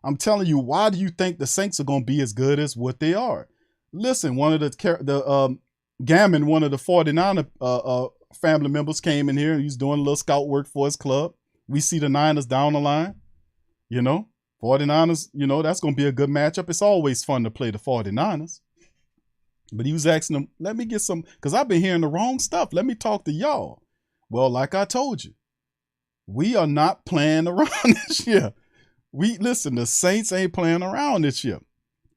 I'm telling you, why do you think the Saints are going to be as good as what they are? Listen, one of the Gammon, one of the 49er family members came in here and he's doing a little scout work for his club. We see the Niners down the line, 49ers, that's going to be a good matchup. It's always fun to play the 49ers. But he was asking them, let me get some, because I've been hearing the wrong stuff. Let me talk to y'all. Well, like I told you, we are not playing around this year. Listen, the Saints ain't playing around this year.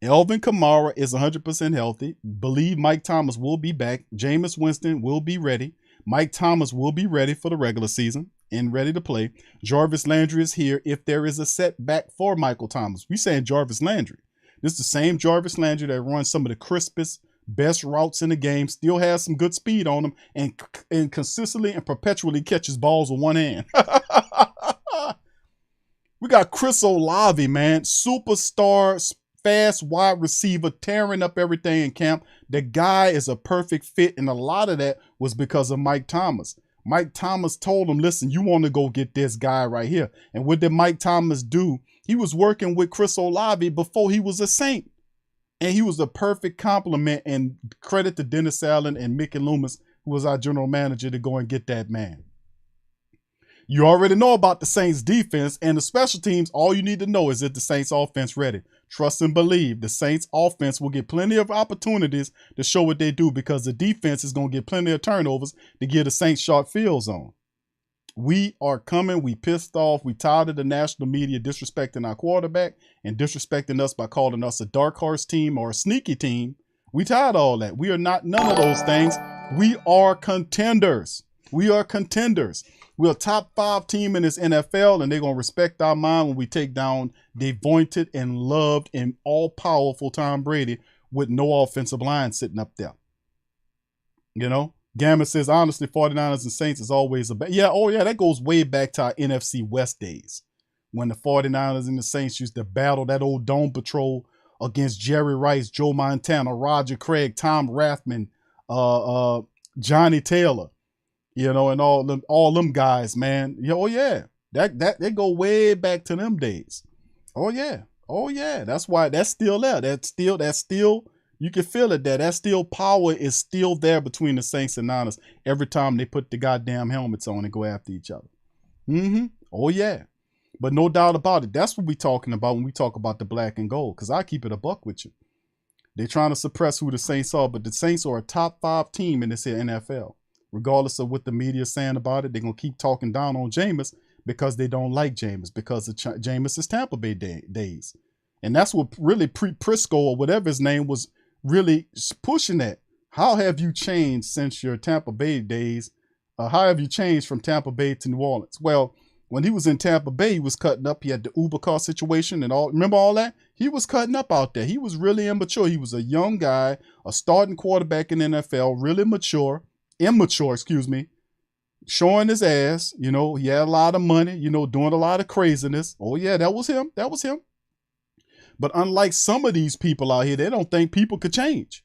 Alvin Kamara is 100% healthy. Believe Mike Thomas will be back. Jameis Winston will be ready. Mike Thomas will be ready for the regular season and ready to play. Jarvis Landry is here if there is a setback for Michael Thomas. We saying Jarvis Landry. This is the same Jarvis Landry that runs some of the crispest, best routes in the game, still has some good speed on him, and consistently and perpetually catches balls with one hand. We got Chris Olave, man, superstar, fast wide receiver, tearing up everything in camp. The guy is a perfect fit, and a lot of that was because of Mike Thomas. Mike Thomas told him, listen, you want to go get this guy right here. And what did Mike Thomas do? He was working with Chris Olave before he was a Saint. And he was a perfect compliment, and credit to Dennis Allen and Mickey Loomis, who was our general manager, to go and get that man. You already know about the Saints defense and the special teams. All you need to know is that the Saints offense ready. Trust and believe the Saints offense will get plenty of opportunities to show what they do, because the defense is going to get plenty of turnovers to give the Saints short field zone. We are coming. We pissed off. We tired of the national media disrespecting our quarterback and disrespecting us by calling us a dark horse team or a sneaky team. We tired of all that. We are not none of those things. We are contenders. We are contenders. We're a top 5 team in this NFL, and they're going to respect our mind when we take down the anointed and loved and all-powerful Tom Brady with no offensive line sitting up there. Gamma says, honestly, 49ers and Saints is always that goes way back to our NFC West days, when the 49ers and the Saints used to battle that old Dome Patrol against Jerry Rice, Joe Montana, Roger Craig, Tom Rathman, Johnny Taylor, and all them guys, man. That they go way back to them days. Oh yeah, that's why that's still there. That's still. You can feel it there. That still power is still there between the Saints and Niners every time they put the goddamn helmets on and go after each other. Oh, yeah. But no doubt about it. That's what we're talking about when we talk about the black and gold, because I keep it a buck with you. They're trying to suppress who the Saints are, but the Saints are a top 5 team in this here NFL. Regardless of what the media is saying about it, they're going to keep talking down on Jameis because they don't like Jameis, because of Jameis' Tampa Bay days. And that's what really Prisco or whatever his name was really pushing that. How have you changed since your Tampa Bay days? How have you changed from Tampa Bay to New Orleans? Well, when he was in Tampa Bay, he was cutting up. He had the Uber car situation and all. Remember all that? He was cutting up out there. He was really immature. He was a young guy, a starting quarterback in the NFL, really immature, showing his ass. He had a lot of money, doing a lot of craziness. Oh yeah, that was him. But unlike some of these people out here, they don't think people could change.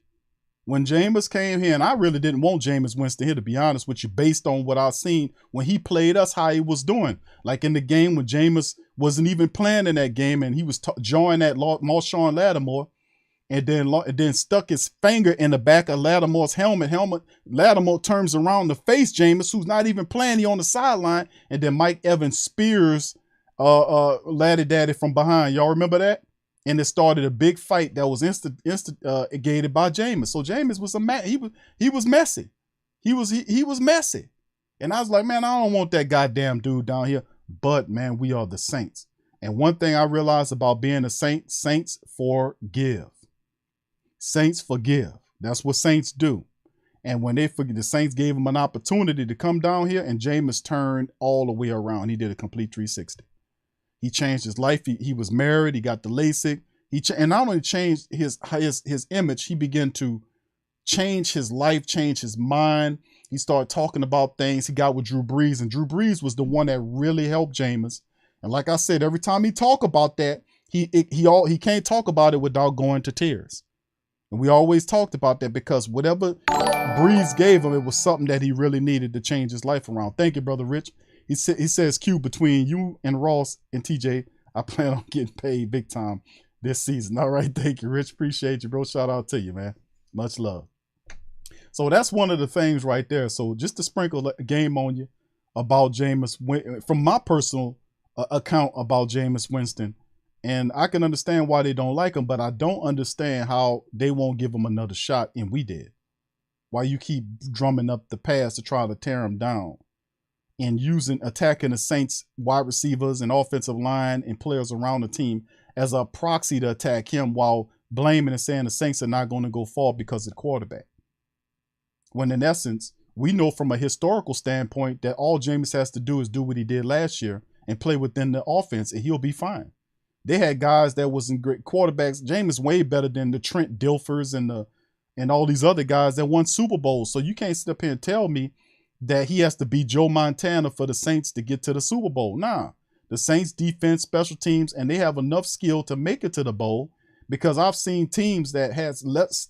When Jameis came here, and I really didn't want Jameis Winston here, to be honest with you, based on what I've seen when he played us, how he was doing. Like in the game when Jameis wasn't even playing in that game, and he was joining that Marshawn Lattimore, and then stuck his finger in the back of Lattimore's helmet. Lattimore turns around to face Jameis, who's not even playing. He on the sideline, and then Mike Evans spears Laddie Daddy from behind. Y'all remember that? And it started a big fight that was instigated by Jameis. So Jameis was he was messy. He was messy. And I was like, man, I don't want that goddamn dude down here. but man, we are the Saints. And one thing I realized about being a Saint, Saints forgive. Saints forgive. That's what Saints do. And when they forget, the Saints gave him an opportunity to come down here, and Jameis turned all the way around. He did a complete 360. He changed his life. He was married. He got the LASIK. And not only changed his image, he began to change his life, change his mind. He started talking about things. He got with Drew Brees, and Drew Brees was the one that really helped Jameis. And like I said, every time he talk about that, he can't talk about it without going to tears. And we always talked about that because whatever Brees gave him, it was something that he really needed to change his life around. Thank you, Brother Rich. He says, Q, between you and Ross and TJ, I plan on getting paid big time this season. All right, thank you, Rich. Appreciate you, bro. Shout out to you, man. Much love. So that's one of the things right there. So just to sprinkle a game on you about Jameis, from my personal account about Jameis Winston, and I can understand why they don't like him, but I don't understand how they won't give him another shot, and we did. Why you keep drumming up the pass to try to tear him down and attacking the Saints wide receivers and offensive line and players around the team as a proxy to attack him while blaming and saying the Saints are not going to go far because of the quarterback. When in essence, we know from a historical standpoint that all Jameis has to do is do what he did last year and play within the offense, and he'll be fine. They had guys that wasn't great quarterbacks. Jameis way better than the Trent Dilfers and all these other guys that won Super Bowls. So you can't sit up here and tell me that he has to be Joe Montana for the Saints to get to the Super Bowl. Nah, the Saints defense, special teams, and they have enough skill to make it to the bowl, because I've seen teams that has less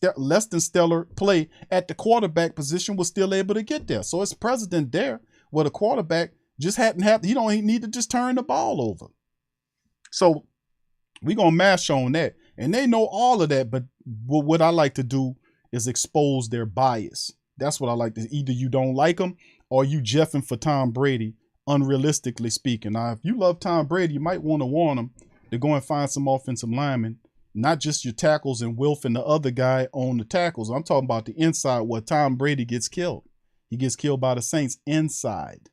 than stellar play at the quarterback position was still able to get there. So it's precedent there where the quarterback just he don't need to just turn the ball over. So we're going to mash on that. And they know all of that, but what I like to do is expose their bias. That's what I like to. Either you don't like them or you jeffing for Tom Brady, unrealistically speaking. Now, if you love Tom Brady, you might want to warn him to go and find some offensive linemen, not just your tackles and Wilf and the other guy on the tackles. I'm talking about the inside where Tom Brady gets killed. He gets killed by the Saints inside.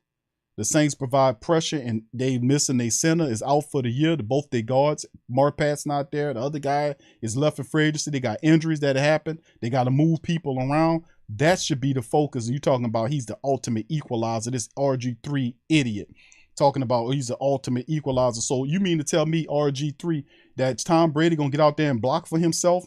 The Saints provide pressure, and they missing their center is out for the year. Both their guards, Marpat's not there. The other guy is left in free agency. They got injuries that happen. They got to move people around. That should be the focus. You're talking about he's the ultimate equalizer. This RG3 idiot talking about he's the ultimate equalizer. So you mean to tell me, RG3, that Tom Brady gonna get out there and block for himself?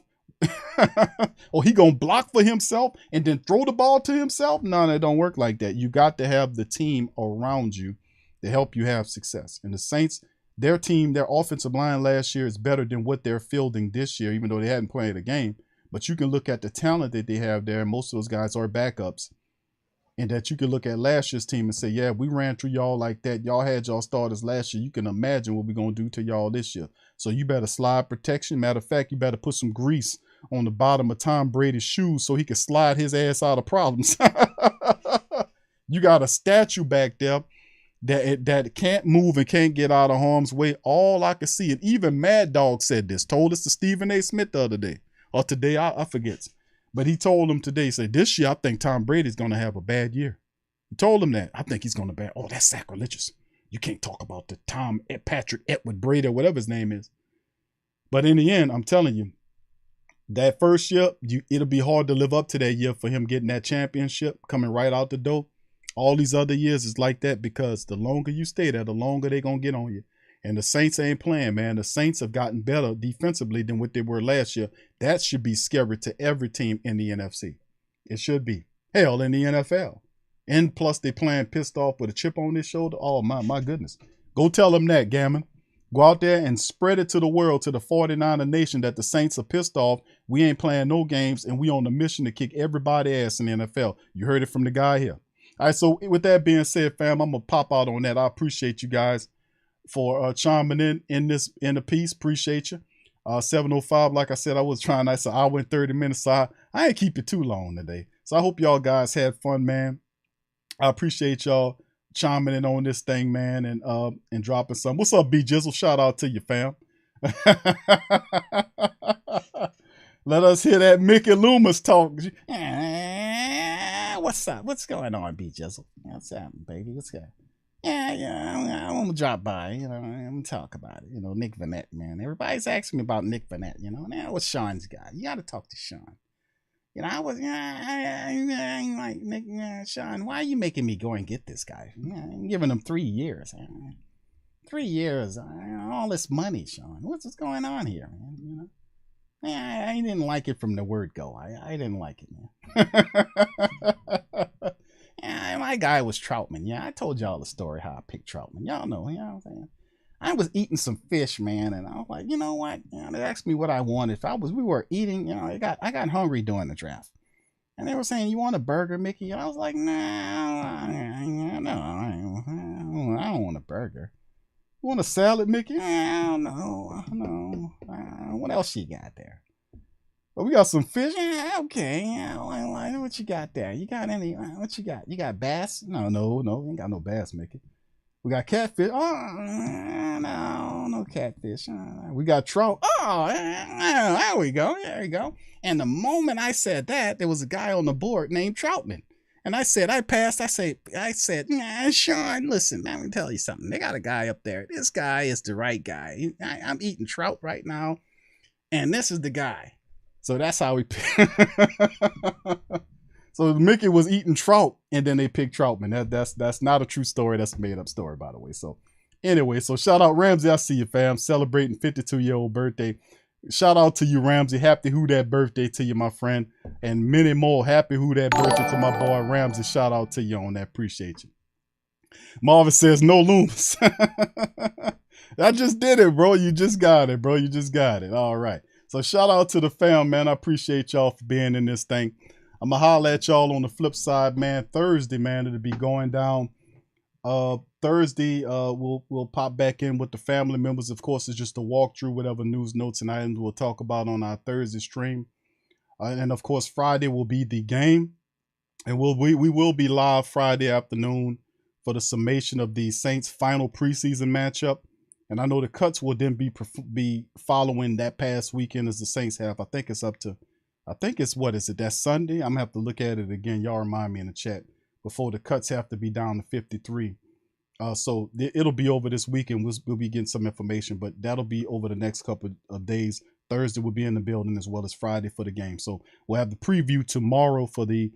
Or he gonna block for himself and then throw the ball to himself? No, it don't work like that. You got to have the team around you to help you have success. And the Saints, their team, their offensive line last year is better than what they're fielding this year, even though they hadn't played a game. But you can look at the talent that they have there. Most of those guys are backups. And that you can look at last year's team and say, yeah, we ran through y'all like that. Y'all had y'all starters last year. You can imagine what we're going to do to y'all this year. So you better slide protection. Matter of fact, you better put some grease on the bottom of Tom Brady's shoes so he can slide his ass out of problems. You got a statue back there that can't move and can't get out of harm's way. All I can see, and even Mad Dog said this, told us to Stephen A. Smith the other day, or today, I forget. But he told him today, said, this year, I think Tom Brady's going to have a bad year. He told him that. I think he's going to bad. Oh, that's sacrilegious. You can't talk about the Patrick Edward Brady or whatever his name is. But in the end, I'm telling you, that first year, it'll be hard to live up to that year for him getting that championship, coming right out the door. All these other years is like that because the longer you stay there, the longer they're going to get on you. And the Saints ain't playing, man. The Saints have gotten better defensively than what they were last year. That should be scary to every team in the NFC. It should be. Hell, in the NFL. And plus, they playing pissed off with a chip on their shoulder. Oh, my goodness. Go tell them that, Gammon. Go out there and spread it to the world, to the 49er nation, that the Saints are pissed off. We ain't playing no games, and we on a mission to kick everybody's ass in the NFL. You heard it from the guy here. All right, so with that being said, fam, I'm going to pop out on that. I appreciate you guys for chiming in the piece. Appreciate you. 7:05, like I said, I was trying. It's an hour and 30 minutes, so I ain't keep it too long today. So I hope y'all guys had fun, man. I appreciate y'all chiming in on this thing, man, and dropping some. What's up, B Jizzle? Shout out to you, fam. Let us hear that Mickey Loomis talk. What's up? What's going on, B Jizzle? What's happening, baby? What's going on? I want to drop by, I'm going to talk about it. Nick Vanette, man. Everybody's asking me about Nick Vanette, and that was Sean's guy. You got to talk to Sean. I like Nick, Sean, why are you making me go and get this guy? I'm giving him 3 years. 3 years, all this money, Sean. What's going on here, man? I didn't like it from the word go. I didn't like it, man. My guy was Troutman. Yeah, I told y'all the story how I picked Troutman. Y'all know, what I'm saying? I was eating some fish, man, and I was like, you know what? They asked me what I wanted. We were eating, I got hungry during the draft. And they were saying, you want a burger, Mickey? And I was like, no, I don't want a burger. You want a salad, Mickey? No. What else you got there? Well, we got some fish. Yeah, okay. What you got there? You got any? What you got? You got bass? No. We ain't got no bass, Mickey. We got catfish. Oh, no catfish. We got trout. Oh, there we go. And the moment I said that, there was a guy on the board named Troutman. And I said, I said, Sean, listen, let me tell you something. They got a guy up there. This guy is the right guy. I'm eating trout right now. And this is the guy. So that's how we So Mickey was eating trout, and then they picked Troutman. That's not a true story. That's a made-up story, by the way. So anyway, so shout out Ramsey. I see you, fam. Celebrating 52-year-old birthday. Shout out to you, Ramsey. Happy Who Dat birthday to you, my friend. And many more. Happy Who Dat birthday to my boy, Ramsey. Shout out to you on that. Appreciate you. Marvin says, no Loomis. I just did it, bro. You just got it, bro. You just got it. All right. So shout out to the fam, man. I appreciate y'all for being in this thing. I'm going to holler at y'all on the flip side, man. Thursday, man, it'll be going down. Thursday, we'll pop back in with the family members. Of course, it's just a walkthrough, whatever news, notes, and items we'll talk about on our Thursday stream. And, of course, Friday will be the game. And we will be live Friday afternoon for the summation of the Saints' final preseason matchup. And I know the cuts will then be following that past weekend as the Saints have. I think it's what is it? That's Sunday. I'm gonna have to look at it again. Y'all remind me in the chat before the cuts have to be down to 53. So it'll be over this weekend. We'll be getting some information, but that'll be over the next couple of days. Thursday will be in the building as well as Friday for the game. So we'll have the preview tomorrow for the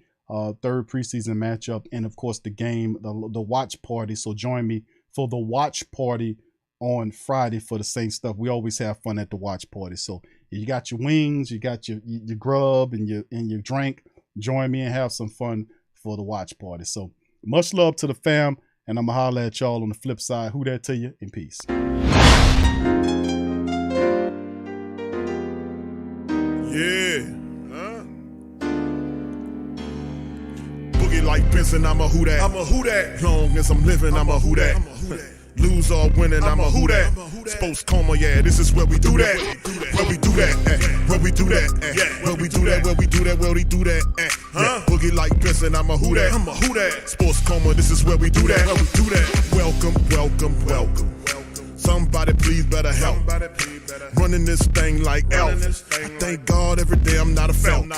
third preseason matchup, and of course the game, the watch party. So join me for the watch party on Friday for the Saints stuff. We always have fun at the watch party. So you got your wings, you got your grub and your drink. Join me and have some fun for the watch party. So much love to the fam, and I'm gonna holler at y'all on the flip side. Who that to you, and peace. Yeah. Boogie like Benson, I'm a who that. I'm a who that. Long as I'm living, I'm a who that. Lose or winning, I'm a who that. Sports Coma, yeah, this is where we do that. Where we do that, where we do that, where we do that, where we do that, where we do that, Boogie like Benson, I'm a who that. I'm a who that. Sports Coma, this is where we do that. Where we do that. Welcome. Somebody please better help. Running this thing like Elf. I thank God every day I'm not a Falcon.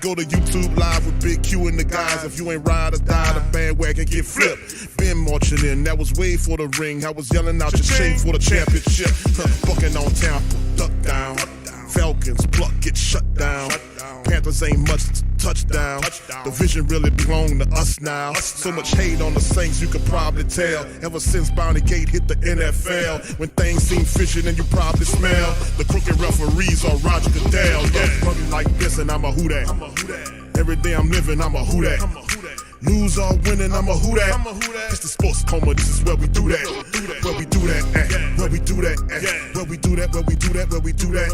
Go to YouTube Live with Big Q and the guys. If you ain't ride or die, the bandwagon get flipped. Been marching in, that was way for the ring. I was yelling out your shame for the championship. Bucking on Tampa, duck down. Falcons, pluck, get shut down. Panthers ain't much touchdown. The vision really belong to us now. So much hate on the Saints, you could probably tell. Ever since Bounty Gate hit the NFL, when things seem fishy, then you probably smell the crooked referees or Roger Goodell. Yeah, running like this, and I'm a who that. Every day I'm living, I'm a who that. Lose or winning, I'm a who that. It's the Sports Coma, this is where we do that. Where we do that, where we do that, where we do that, where we do that, where we do that.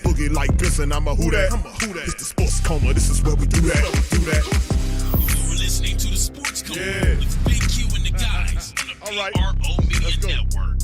Boogie like Benson, I'm a who that. It's the Sports Coma, this is where we do that. You're listening to the Sports Coma with Big Q and the guys on the PRO Media Network.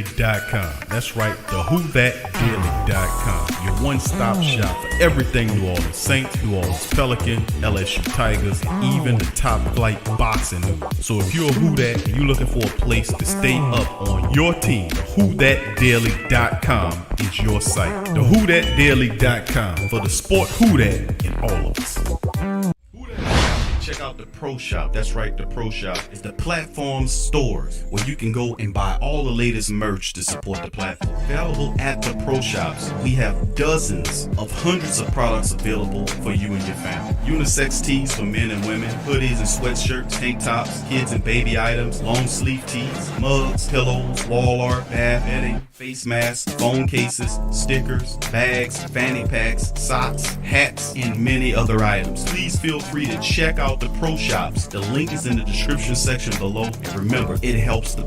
whothatdaily.com. That's right, the whothatdaily.com. Your one-stop shop for everything New Orleans Saints, New Orleans Pelicans, LSU Tigers, and even the top-flight boxing news. So if you're a Who Dat and you're looking for a place to stay up on your team, whothatdaily.com is your site. The whothatdaily.com for the sport Who Dat in all of us. Check out the Pro Shop. That's right, the Pro Shop is the platform stores where you can go and buy all the latest merch to support the platform. Available at the Pro Shops, we have dozens of hundreds of products available for you and your family. Unisex tees for men and women, hoodies and sweatshirts, tank tops, kids and baby items, long sleeve tees, mugs, pillows, wall art, bath bedding, face masks, phone cases, stickers, bags, fanny packs, socks, hats, and many other items. Please feel free to check out the Pro Shops. The link is in the description section below. And remember, it helps the platform.